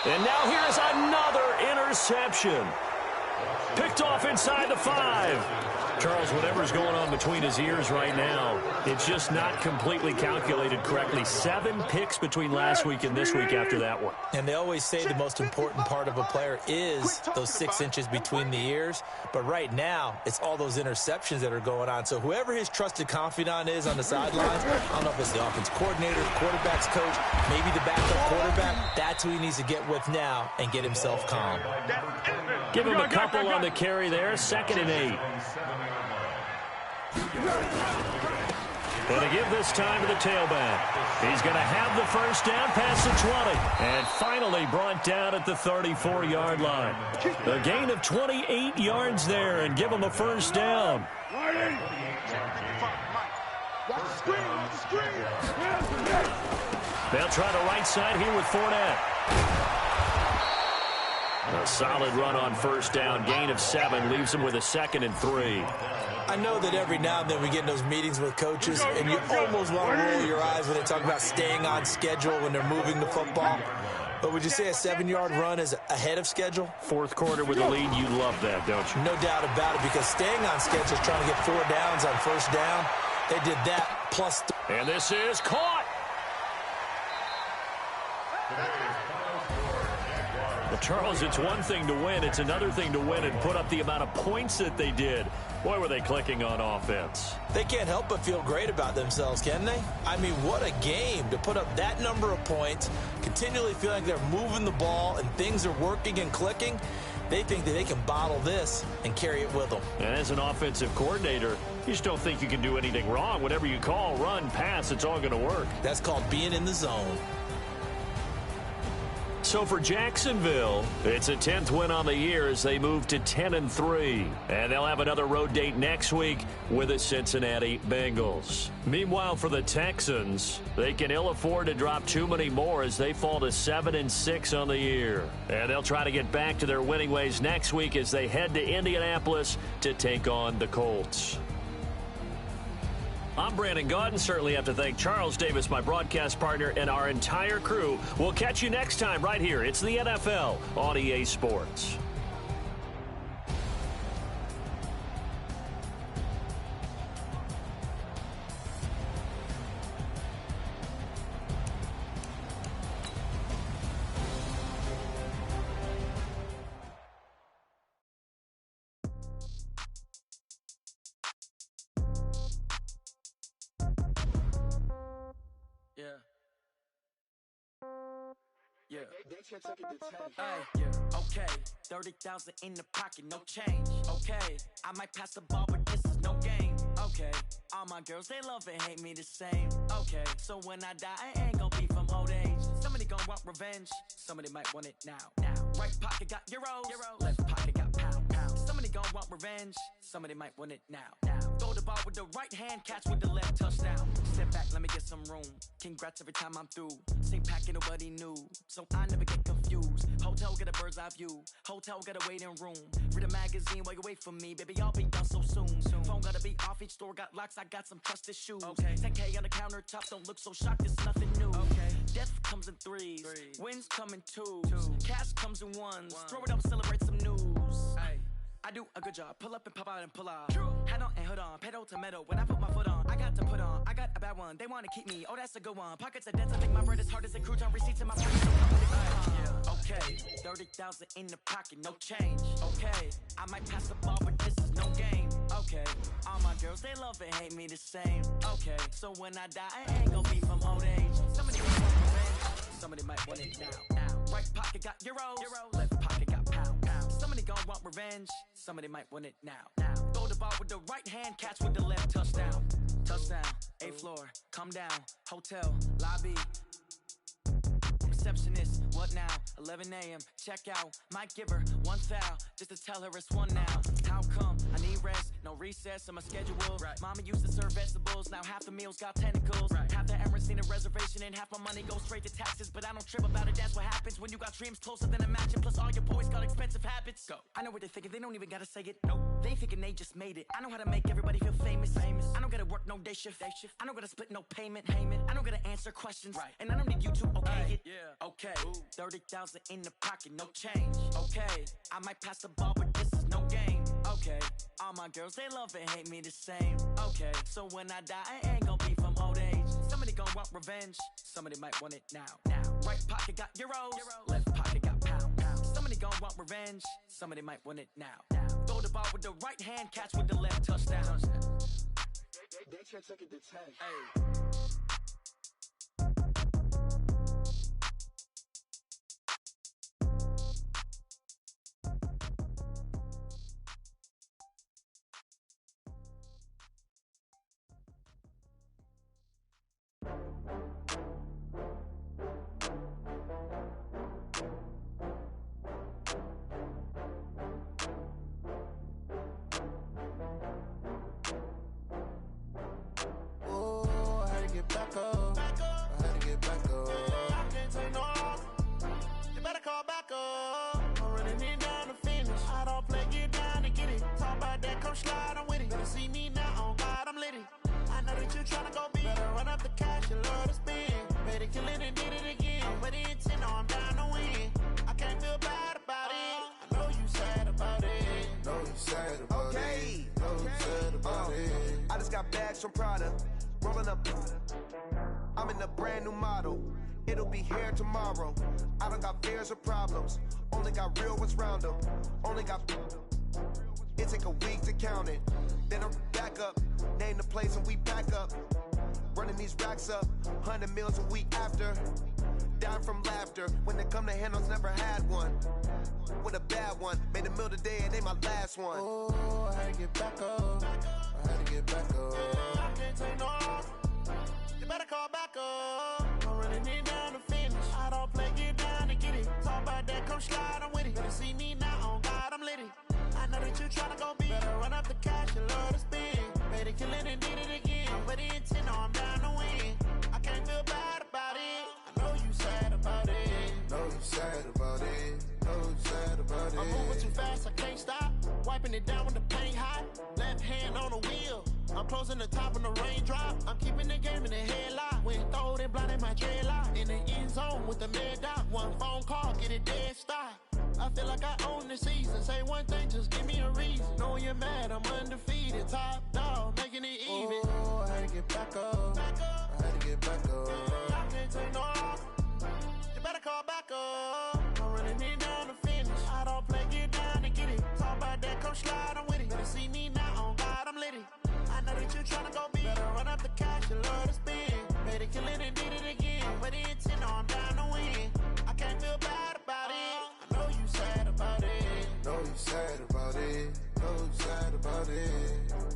And now here is another interception. Picked off inside the 5. Charles, whatever's going on between his ears right now, it's just not completely calculated correctly. 7 picks between last week and this week after that one. And they always say the most important part of a player is those 6 inches between the ears. But right now, it's all those interceptions that are going on. So whoever his trusted confidant is on the sidelines, I don't know if it's the offense coordinator, quarterback's coach, maybe the backup quarterback, that's who he needs to get with now and get himself calm. Give him a couple on the carry there, 2nd and 8. Going to give this time to the tailback. He's going to have the 1st down past the 20. And finally brought down at the 34-yard line. A gain of 28 yards there and give him a 1st down. They'll try the right side here with Fournette. A solid run on 1st down. Gain of 7 leaves him with a 2nd and 3. I know that every now and then we get in those meetings with coaches, and you almost want to roll your eyes when they talk about staying on schedule when they're moving the football. But would you say a 7-yard run is ahead of schedule? Fourth quarter with a lead, you love that, don't you? No doubt about it, because staying on schedule is trying to get 4 downs on 1st down. They did that plus. And this is caught. Well, Charles, it's one thing to win. It's another thing to win and put up the amount of points that they did. Boy, were they clicking on offense. They can't help but feel great about themselves, can they? I mean, what a game to put up that number of points, continually feeling like they're moving the ball and things are working and clicking. They think that they can bottle this and carry it with them. And as an offensive coordinator, you just don't think you can do anything wrong. Whatever you call, run, pass, it's all going to work. That's called being in the zone. So for Jacksonville, it's a 10th win on the year as they move to 10-3. And they'll have another road date next week with the Cincinnati Bengals. Meanwhile, for the Texans, they can ill afford to drop too many more as they fall to 7-6 on the year. And they'll try to get back to their winning ways next week as they head to Indianapolis to take on the Colts. I'm Brandon Gaudin. Certainly have to thank Charles Davis, my broadcast partner, and our entire crew. We'll catch you next time right here. It's the NFL on EA Sports. Yeah. Yeah. Okay. 30,000 in the pocket, no change. Okay. I might pass the ball, but this is no game. Okay. All my girls, they love and hate me the same. Okay. So when I die, I ain't gonna be from old age. Somebody gonna want revenge. Somebody might want it now. Right pocket got euros. Left pocket got pounds. Somebody gonna want revenge. Somebody might want it now. Throw the ball with the right hand, catch with the left, touchdown. Step back, let me get some room. Congrats every time I'm through. Same packet, nobody knew. So I never get confused. Hotel get a bird's eye view. Hotel get a waiting room. Read a magazine while you wait for me. Baby, I'll be done so soon. Phone gotta be off, each store got locks. I got some trusted shoes. Okay. 10K on the countertop, don't look so shocked, it's nothing new. Okay. Death comes in threes. Wins come in twos. Cash comes in ones. Throw it up, celebrate some news. I do a good job. Pull up and pop out and pull out. Hat on and hood on. Pedal to metal. When I put my foot on, I got to put on. I got a bad one. They want to keep me. Oh, that's a good one. Pockets are dense. I think my bread is hard as a crouton. Receipts in my pocket. Yeah. Okay. 30,000 in the pocket. No change. Okay. I might pass the ball, but this is no game. Okay. All my girls, they love and hate me the same. Okay. So when I die, I ain't gonna be from old age. Somebody might want revenge. Somebody might want it now. Right pocket got euros, left pocket got pound. Somebody gon' want revenge, somebody might want it now. Throw the ball with the right hand, catch with the left, touchdown. Touchdown, 8th floor, come down, hotel, lobby. Receptionist, what now? 11 a.m., check out. Might give her one foul, just to tell her it's one now. How come? I need rest, no recess on my schedule. Right. Mama used to serve vegetables, now half the meals got tentacles. Right. Half the Emirates need a reservation and half my money goes straight to taxes. But I don't trip about it, that's what happens when you got dreams closer than a mansion. Plus all your boys got expensive habits. Go. I know what they're thinking, they don't even gotta say it. Nope. They thinking they just made it. I know how to make everybody feel famous. I don't gotta work no day shift. I don't gotta split no payment. I don't gotta answer questions. Right. And I don't need you to okay it. Yeah. Okay. 30,000 in the pocket, no change. Okay. I might pass the ball, but this is no game. Okay. All my girls, they love and hate me the same. Okay. So when I die, I ain't gonna be from old age. Somebody gon' want revenge. Somebody might want it now. Right pocket got euros. Left pocket got pound. Somebody gon' want revenge. Somebody might want it now. Throw the ball with the right hand, catch with the left, touchdown. They can't take it to 10. Hey. Back up. I had to get back up. I can't take no loss. You better call back up. I'm running in down the finish. I don't play, get down to get it. Talk about that, come slide, I'm with it. Better see me now, on God, I'm lit it. I know that you tryna go big. Better run up the cash, you love to spend. Better kill it and did it again. But the intent, no, I'm down to win. I can't feel bad about it. I know you sad about it. Know you sad about it. Know you sad about it. I just got bags from Prada. Rolling up, I'm in a brand new model. It'll be here tomorrow. I don't got fears or problems. Only got real ones round them. Only got. It take a week to count it. Then I'm back up. Name the place and we back up. Running these racks up. 100 meals a week after. Down from laughter. When they come to handles, never had one. With a bad one. Made a meal today and they my last one. Oh, I had to get back up. I had to get back up. I can't take no loss. You better call back up. I'm running in down the finish. I don't play, get down to get it. Talk about that, come slide, I'm with it. Better see me now, on God, I'm lit it. I know that you tryna go big. Better run up the cash, you love to spend. Better kill it and did it again. But the intent, no, I'm down to win. I can't feel bad about it. I know you sad about it. Know you sad about it. Know you sad about it. I'm moving too fast, I can't stop. Wiping it down when the paint hot. Left hand on the wheel. I'm closing the top when the raindrop. I'm keeping the game in the headlock. When throwed and blinded my dreadlock. In the end zone with the mad dot. One phone call, get it dead stop. I feel like I own the season. Say one thing, just give me a reason. Knowing you're mad, I'm undefeated. Top dog, making it even. Oh, I had to get back up. I had to get back up. I can't take no loss. You better call back up. I'm running in down the finish. I don't play, get down to get it. Talk about that, come slide, I'm with it. Better see me now, on God, I'm lit it. I know that you tryna go big. Better run up the cash, you love to spend. Better kill it and did it again. But the intent, no, I'm down to win. I can't feel bad about it. I know you sad about it. Know you sad about it. Know you sad about it.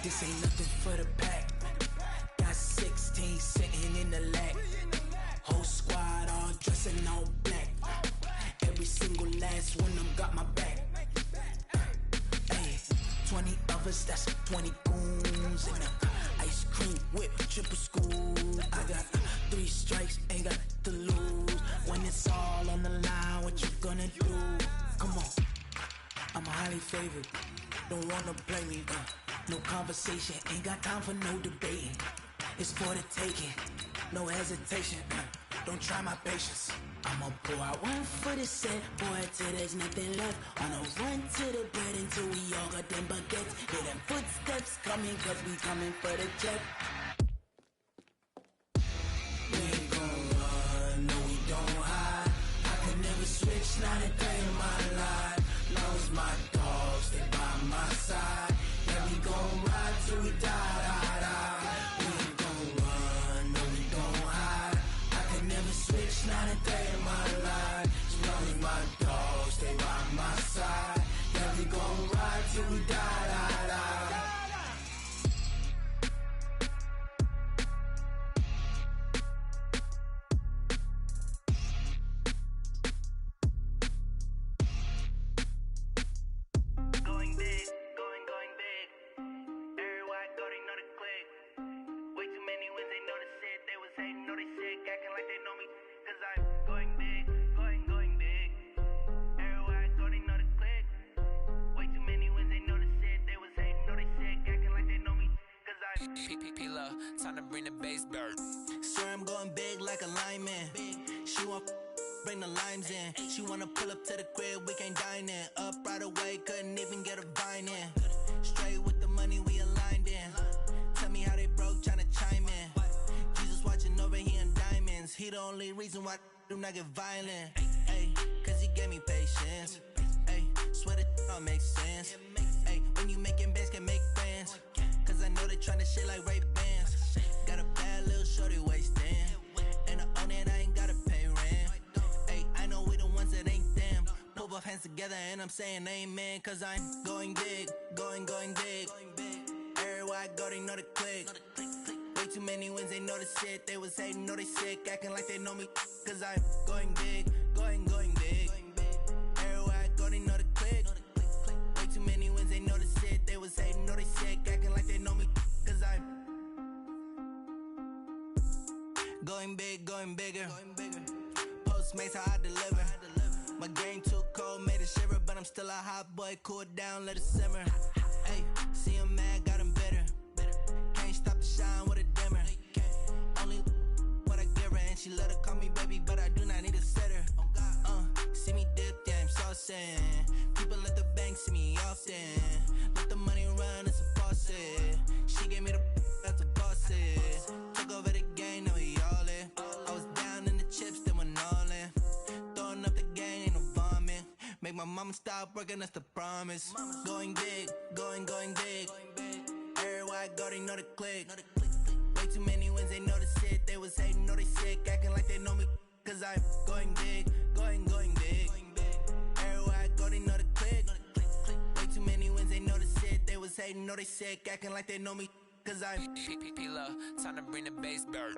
This ain't nothing for the pack. Got 16 sitting in the lap. Whole squad all dressing all black. Every single last one of them got my back. Hey, 20 of us, that's 20 goons. Come on, I'm highly favored. Don't wanna blame me, no conversation, ain't got time for no debating. It's for the taking, no hesitation, don't try my patience. I'ma pour out one for the set, boy, till there's nothing left. On a run to the bread until we all got them baguettes. Hear them footsteps coming, cause we coming for the check. We ain't gon' run, no we don't hide. I can never switch, not a day in my life. Long as my dogs, they by my side. Yeah, we gon' ride till we die, die, die. We ain't gon' run, no we don't hide. I can never switch, not a day in my life. As long as my dogs, they by my side. Yeah, we gon' ride till we die, die, die. Going big, going big. Everywhere I go, they know the click. Way too many wins, they know the shit. They was hating, know they sick, acting like they know me. Cause I'm going big, going big. Everywhere I go, they know the click. Way too many wins, they know the shit. They was hating, know they sick, acting like they know me. Cause I'm P-P-P-Love, time to bring the bass bird. Sir, I'm going big like a lineman. She want bring the limes in. She wanna pull up to the crib, we can't dine in. Up right away, couldn't even get a vine in. Straight with the money, we aligned in. Tell me how they broke, tryna chime in. Jesus watching over, he in diamonds. He the only reason why I do not get violent. Ay, cause he gave me patience. Ay, swear that all makes sense. Ay, when you making bands, can make friends. Cause I know they tryna shit like Ray-Bans. Got a bad little shorty wasting. And I own it, I ain't gotta pay rent. Ay, I know we the ones that ain't them. Put both hands together and I'm saying amen. Cause I'm going big, going big. Everywhere I go, they know the click. Way too many wins, they know the shit. They was hating, know they sick, acting like they know me. Cause I'm going big, going big. Everywhere I go, they know the click. Way too many wins, they know the shit. They was hating, know they sick, acting like they know me. Cause I'm going big, going bigger. Postmates how I deliver. My game too cold, made it shiver, but I'm still a hot boy. Cool it down, let it simmer. Hey, see him mad, got him bitter. Can't stop the shine with a dimmer. Only what I give her, and she let her call me baby, but I do not need a sitter. See me dip, yeah, I'm saucing. People at the bank see me often. Let the money run, it's a faucet. She gave me the that's a faucet. Took over the game, now we all in. I was down in the chips, then went all in. Throwing up the game, ain't no vomit. Make my mama stop working, that's the promise. Going big, going big. Everywhere I go, they know the click. Way too many wins, they know the shit. They was hating, know they sick, acting like they know me. Cause I'm going big, going big. Everywhere I go, they know the click. Way too many wins, they know the shit. They was hating, know they sick, acting like they know me. Cause I'm P-P-P-Love, time to bring the bass bird.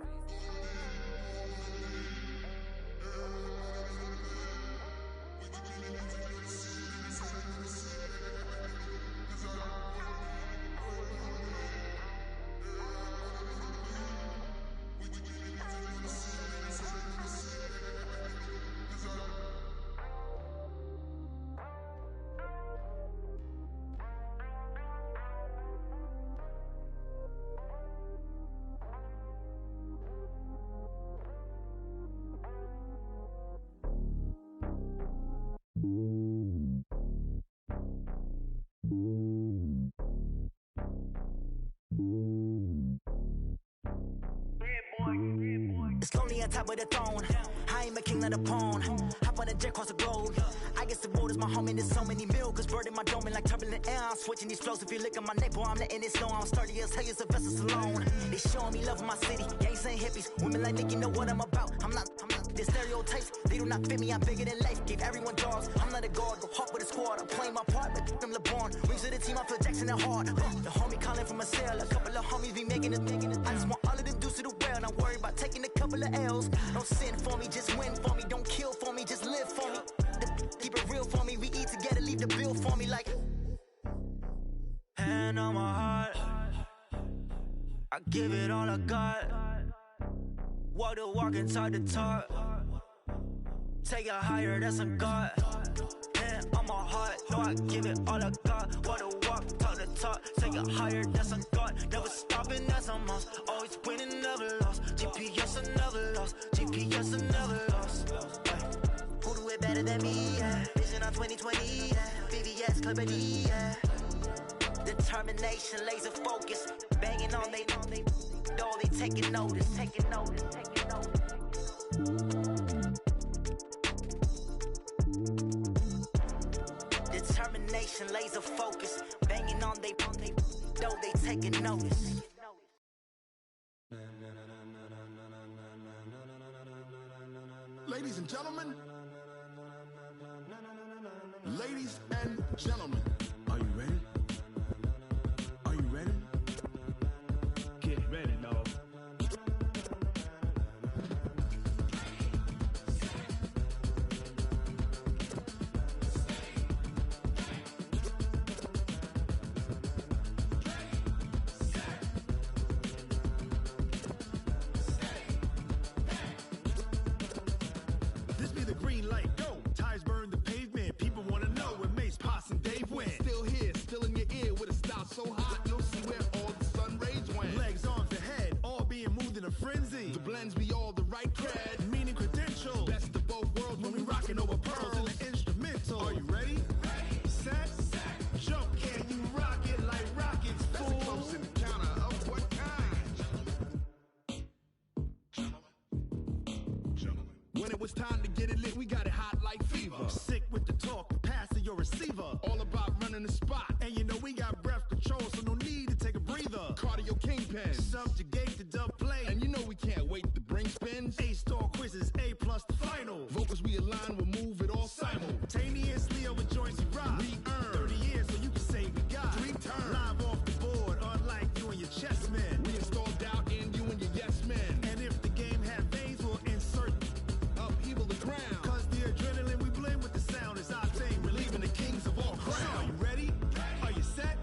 It's lonely on top of the throne. I am a king, not a pawn. Hop on a jet across the globe. I guess the world is my home and there's so many milkers. Bird in my dome and like turbulent air. I'm switching these flows. If you look at my neck, boy, I'm letting it snow. I'm sturdy as hell, as a vessel alone. They showing me love in my city. Gangs and hippies. Women like Nicky know what I'm about. I'm not the stereotypes. They do not fit me. I'm bigger than life. Gave everyone dogs. I'm not a guard. Go hard with a squad. I'm playing my part, but I'm LeBron. Rings to the team. I feel Jackson and hard. The homie calling from a cell. A couple of homies be making it. I just want all of them dudes to the well. Not worry about taking a couple of L's. Don't sin for me, just win for me. Don't kill for me, just live for me. Keep it real for me. We eat together, leave the bill for me like. Hand on my heart, I give it all I got. Walk the walk and talk the talk. Take it higher, that's a God. Yeah. on my heart, no, I give it all I got. Wanna walk, talk the talk, take it higher, that's a God. Never stopping, that's a must. Always winning, never lost. GPS, I never lost. GPS, I never lost. Who do it better than me? Yeah. Vision on 2020, yeah. VVS, Clippity, yeah. Determination, laser focus, banging on they taking notice, taking notice, taking notice. Determination, laser focus, banging on they taking notice. Ladies and gentlemen, ladies and gentlemen, are you ready? Are you ready? Get ready, dog. This be the green light, go. Tires burn the pavement. People want to know where Mace, Poss, and Dave went. Still here, still in your ear with a style so hot, you'll see where all the sun rays went. Legs, arms, the head, all being moved in a frenzy. The blends be all the right cred, meaning credentials. Best of both worlds when we rocking over pearls in the instrumental. Are you ready? Set, jump. Can you rock it like rockets, fool? That's a close encounter of what kind? When it was time to get it lit, we got it hot like fever. Sick with the talk, pass to your receiver. All about running the spot. And you know we got breath control, so no need to take a breather. Cardio kingpin, subjugate the dub play. And you know we can't wait to bring spins. A-star quizzes, A+ the final. Vocals we align, we'll move it all simultaneously over joints we rock. We earn 30 years, so you can say we got 3 turns. Live off the board, unlike you and your chess men. We install doubt in you and your yes men. And if the game had veins, we'll insert upheaval the ground. Cause the adrenaline we blend with the sound is our thing, relieving the kings of all crowns. So are you ready? Are you set?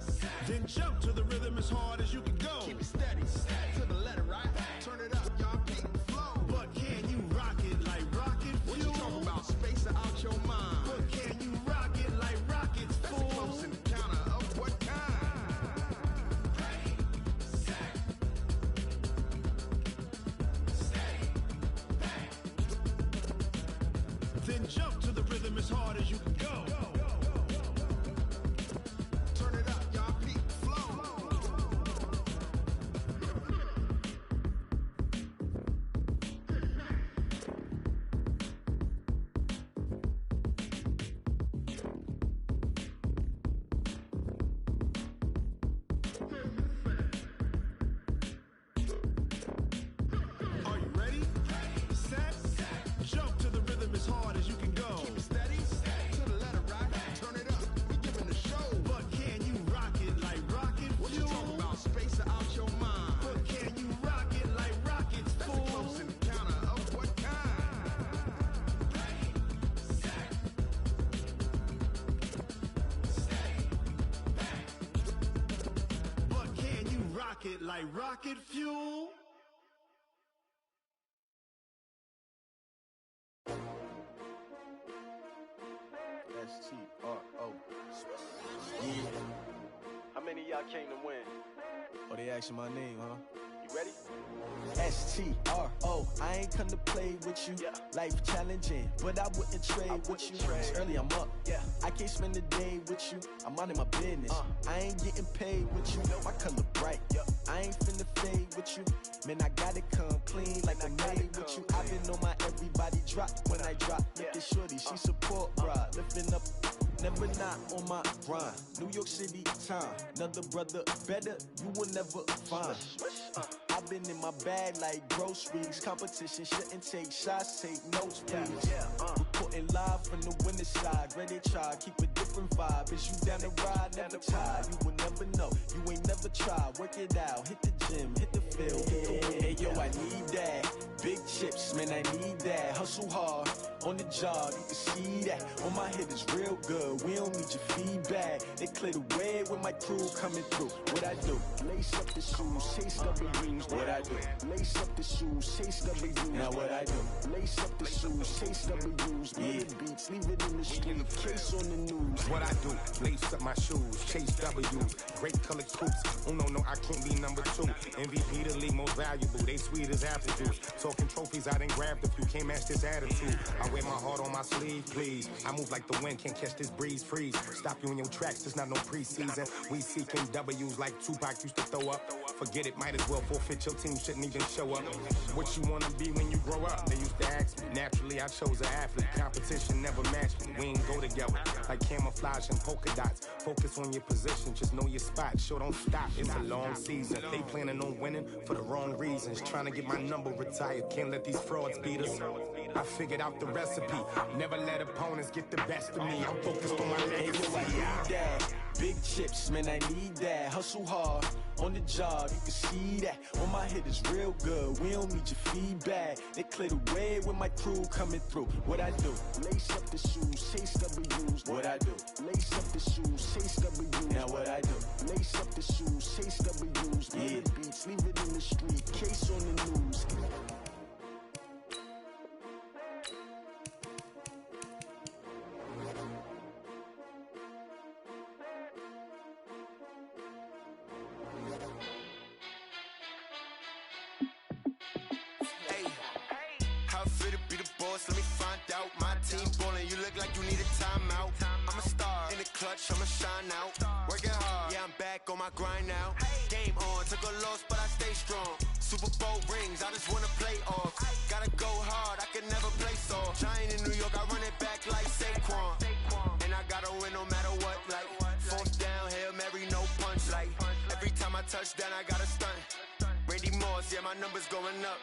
Then jump to the rhythm as hard as you can go. Keep it steady, to the letter, right? Turn it up, y'all, keep it flow. But can you rock it like rocket fuel? What you talking about? Space out your mind. But can you rock it like rockets, fool? That's a close encounter of what kind? Then jump to the rhythm as hard as you can go. Turn it up, y'all, peak flow. Are you ready? Set, jump to the rhythm as hard as you can go. Keep it steady, to the letter, right? Turn it up, we giving the show. But can you rock it like rocket fuel? What you talking about? Space out your mind. But can you rock it like rockets, fool? That's a close encounter of what kind? But can you rock it like rocket fuel? S-T-R-O. Yeah. How many of y'all came to win? Oh, they asking my name, huh? You ready? S-T-R-O. I ain't come to play with you. Yeah. Life challenging, but I wouldn't trade with you. It's early, I'm up. Yeah. I can't spend the day with you. I'm minding my business. I ain't getting paid with you. My color bright. I ain't finna fade with you. Man, I gotta come clean like I'm made with you. I've been on my everybody drop when I drop. Look at shorty, she support ride. Lifting up, never not on my grind. New York City time. Another brother better, you will never find. I've been in my bag like groceries. Competition shouldn't take shots, take notes, please. Reporting live from the winter side. Ready to try, keep a different vibe. Is you down the ride, never tired. You will never know, you ain't never tried. Work it out, hit the gym, hit the field. Hey yo, I need that. Big chips, man, I need that. Hustle hard, on the job, you can see that. On my head is real good, we don't need your feedback. They clear the way with my crew coming through. What I do? Lace up the shoes, chase double greens. What I do? Lace up the shoes, chase double greens. Now what I do? Lace up the shoes. shoes, chase W's, murder beats, leave it in the street, case on the news. What I do, lace up my shoes, chase W's, great colored coops. Oh no, I can't be number 2. MVP the league most valuable, they sweet as apple juice. Talking trophies, I done grabbed a few, can't match this attitude. I wear my heart on my sleeve, please. I move like the wind, can't catch this breeze, freeze. Stop you in your tracks, there's not no preseason. We seeking W's like Tupac used to throw up. Forget it, might as well forfeit, your team shouldn't even show up. What you wanna be when you grow up? They used to ask me. Naturally, I chose an athlete. Competition never matched me. We ain't go together like camouflage and polka dots. Focus on your position, just know your spot. Show don't stop, it's a long season. They planning on winning for the wrong reasons. Trying to get my number retired, can't let these frauds beat us. I figured out the recipe. Never let opponents get the best of me. I'm focused on my legacy. I need that. Big chips, man, I need that. Hustle hard on the job, you can see that. On my hit is real good, we don't need your feedback. They clear the way with my crew coming through. What I do? Lace up the shoes, chase W's. What I do? Lace up the shoes, chase W's. Now what I do? Lace up the shoes, chase W's. Murder beats, leave it in the street, case on the news. Let me find out. My team ballin', you look like you need a timeout. I'm a star in the clutch, I'ma shine out. Working hard, yeah, I'm back on my grind now. Game on, took a loss, but I stay strong. Super Bowl rings, I just wanna play off. Gotta go hard, I can never play soft. Giant in New York, I run it back like Saquon. And I gotta win no matter what, like fourth down, Hail Mary, no punch. Like every time I touch down, I gotta stunt. Randy Moss, yeah, my numbers going up.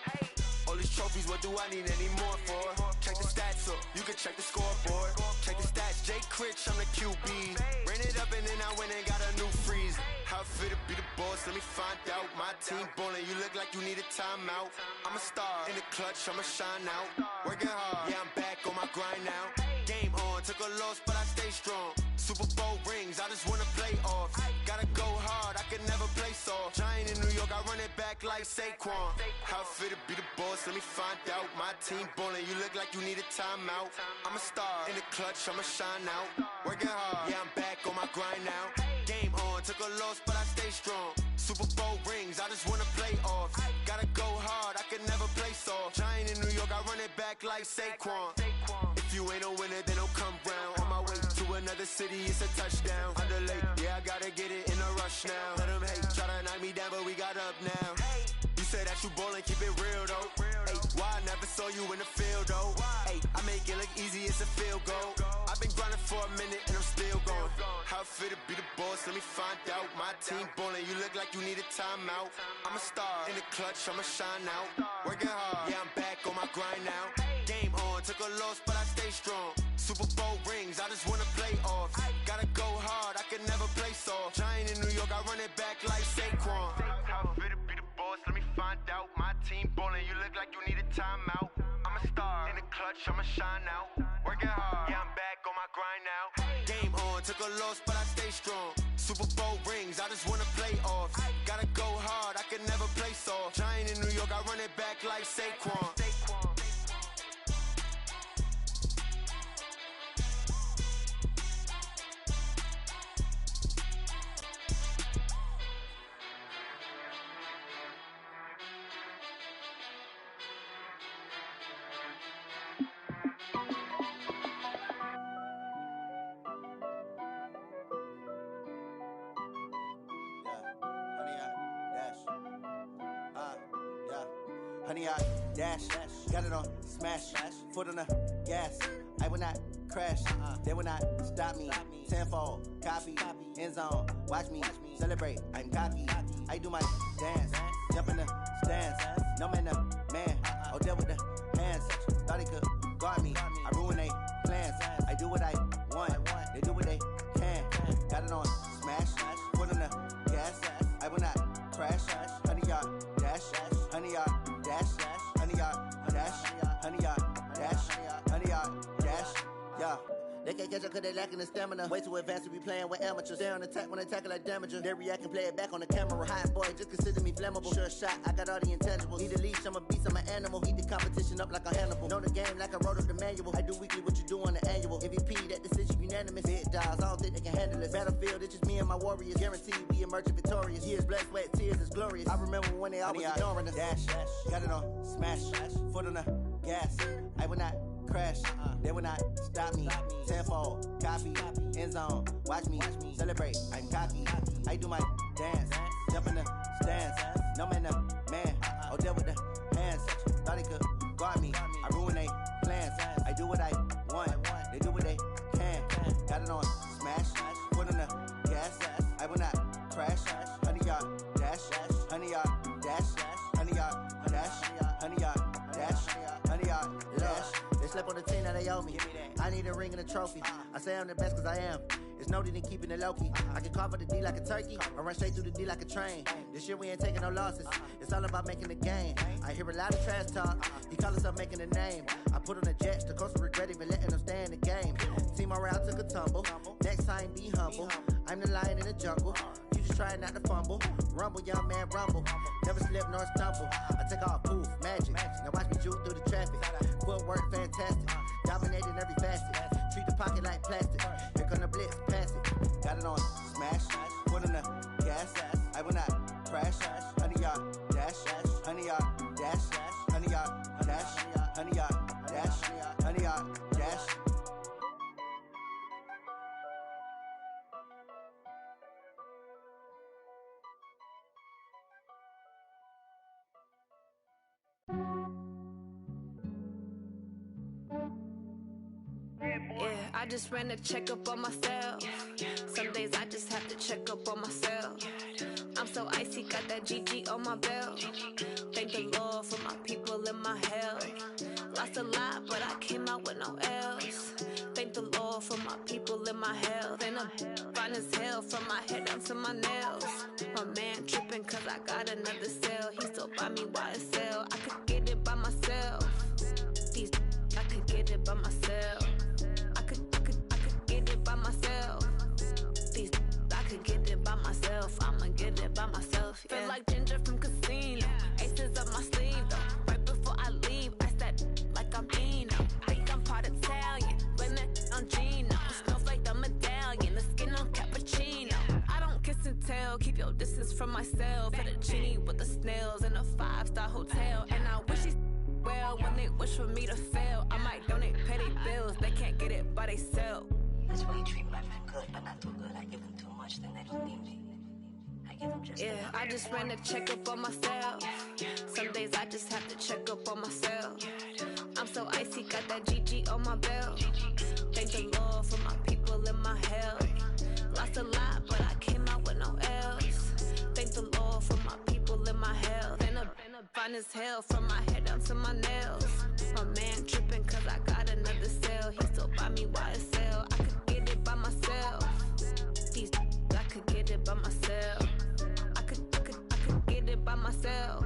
All these trophies, what do I need any more for? Check the stats up, you can check the scoreboard. Check the stats, Jay Critch, I'm the QB. Ran it up and then I went and got a new freeze. How fit to be the boss, let me find out. My team ballin', you look like you need a timeout. I'm a star in the clutch, I'ma shine out. Working hard, yeah, I'm back on my grind now. Game on, took a loss, but I stay strong. Super Bowl rings, I just wanna play off. Gotta go hard, I can never play soft. Giant in New York, I run it back like Saquon. How fit to be the boss, let me find out. My team ballin', you look like you need a timeout. I'm a star in the clutch, I'ma shine out. Working hard, yeah, I'm back on my grind now. Game on, took a loss, but I stay strong. Super Bowl rings, I just wanna play off. Gotta go hard, I can never play soft. Giant in New York, I run it back like Saquon. If you ain't a winner, then don't come round. On my way to another city, it's a touchdown. Underlay, yeah, I gotta get it in a rush now. Let them hate, try to knock me down, but we got up now. You say that you ballin', keep it real though. Hey, why I never saw you in the field though? Hey, I make it look easy, it's a field goal. I've been grinding for a minute and I'm still going. How fit to be the boss, let me find out. My team ballin', you look like you need a timeout. I'm a star in the clutch, I'ma shine out. Working hard, yeah, I'm back on my grind now. Game on, took a loss, but I stay strong. Super Bowl rings, I just wanna play off. Gotta go hard, I can never play soft. Giant in New York, I run it back like Saquon. How fit to be the boss, let me find out. My team ballin', you look like you need a timeout. I'm a star in the clutch, I'ma shine out. Working hard, yeah, I'm back on my grind now. Game on, took a loss, but I stay strong. Super Bowl rings, I just wanna play off. Gotta go hard, I can never play soft. Giant in New York, I run it back like Saquon. Honey, I dash, got it on smash, foot on the gas. I will not crash, they will not stop me. Tenfold, copy, end zone, watch me celebrate. I'm cocky, I do my dance, jump in the stands. No man, the man, oh, deal with the hands. Thought he could guard me, I ruin they plans. I do what I want, they do what they can. Got it on smash, foot on the gas. I will not crash, honey, y'all dash, honey, y'all dash, honey, y'all dash, honey, y'all dash, honey, y'all dash, yeah. They can't catch up cause they lacking the stamina. Way too advanced to be playing with amateurs. Stay on attack when attack like damager. They react and play it back on the camera. Hot boy, just consider me flammable. Sure shot, I got all the intangibles. Need a leash, I'm a beast, I'm an animal. Heat the competition up like a Hannibal. Know the game like I wrote up the manual. I do weekly what you do on the annual. MVP, that decision unanimous. Big dogs, I don't think they can handle it. Battlefield, it's just me and my warriors. Guaranteed we emerging victorious. Years, blood, sweat, tears is glorious. I remember when they always ignoring us. Dash, got it on, smash, foot on the gas. I will not crash, they will not stop me. Tenfold, copy, end zone, watch me celebrate. I'm cocky, I do my dance, jump in the stands. No man, the man, oh, deal with the hands. Thought he could guard me, I ruin they plans. I do what I want, they do what they can. Got it on, smash, foot on the gas. I will not crash, 100 yard dash, 100 yard dash, 100 yard dash, 100 yard dash, 100 yard dash. They slept on the team, now they owe me. I need a ring and a trophy. I say I'm the best cause I am. It's no need in keeping it low-key. I can carve up the D like a turkey, or run straight through the D like a train. This year we ain't taking no losses. It's all about making the game. I hear a lot of trash talk. He call himself making a name. I put on the Jets, the coach will regret even letting them stay in the game. Team morale took a tumble. Next time be humble. I'm the lion in the jungle. You just try not to fumble. Rumble, young man, rumble. Never slip nor stumble. I take off, poof, magic. Now watch me juke through the traffic. Footwork fantastic. Dominating every facet. Treat the pocket like plastic. Here come the blitz, pass it. Got it on, smash. Foot in the gas. I will not crash. 100 yard dash. 100 yard dash. 100 yard dash. 100 yard dash. 100 yard dash. Yeah, I just ran a checkup on myself. Some days I just have to check up on myself. I'm so icy, got that GG on my belt. Thank the Lord for my people and my health. Lost a lot, but I came out with no L's. Thank the Lord for my people and my health. And I'm fine as hell from my head down to my nails. My man tripping cause I got another cell. He still buy me YSL. I could get it by myself. These I could get it by myself. I could get it by myself. These I could get it by myself. I'ma get it by myself. Yeah. Feel like Ginger from Casino. Aces up my sleeve though. Right before I leave, I said like I'm Eno. Think I'm part Italian. Blame it on Gino. Snowflake the medallion. The skin on cappuccino. I don't kiss and tell. Keep your distance from myself. Hit a genie with the snails in a 5-star hotel. And I wish he's well when they wish for me to fail. I might donate petty bills. They can't get it by they sell. That's why you treat my men good, but not too good. I give them too much, then they don't need me. I give them just enough. I just ran a checkup on myself. Some days I just have to check up on myself. I'm so icy, got that GG on my belt. Thank the Lord for my people and my health. Lost a lot, but I came out with no L's. Thank the Lord for my people and my health. And I'm fine as hell from my head down to my nails. My man tripping cause I got another cell. He still buy me YSL. I could get it by myself. These I could get it by myself. I could get it by myself.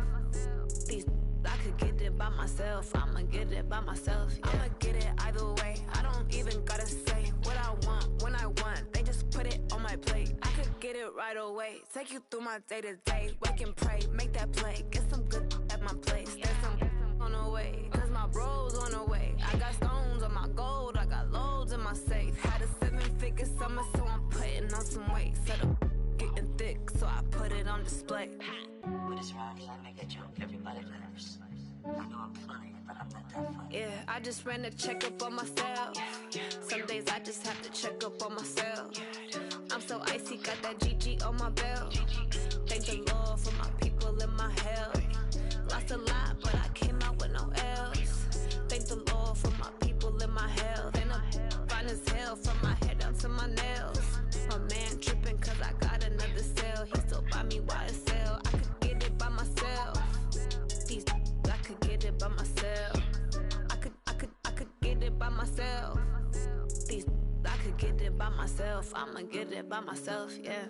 These I could get it by myself. I'ma get it by myself. Yeah. I'ma get it either way. I don't even gotta say what I want when I want. They just put it on my plate. I could get it right away. Take you through my day to day. Wake and pray, make that play. Get some good at my place. There's some on the way. Cause my bros on the way. I got stones on my gold. I got loads in my safe. Had a 7-figure summer, so I'm putting on some weight. Set up getting thick, so I put it on display. With this round, I make a joke. Everybody laughs. I know I'm funny, but I'm not that funny. Yeah, I just ran a checkup on myself. Some days I just have to check up on myself. I'm so icy, got that GG on my belt. Thank the Lord for my people and my health. Lost a lot, but I came out with no L's. Thank the Lord for my people and my health. And I'm fine as hell from my head down to my nails. My man tripping cause I got another cell. He still buy me YSL. I could get it by myself. These I could get it by myself. I could get it by myself. These I could get it by myself. I'ma get it by myself, yeah.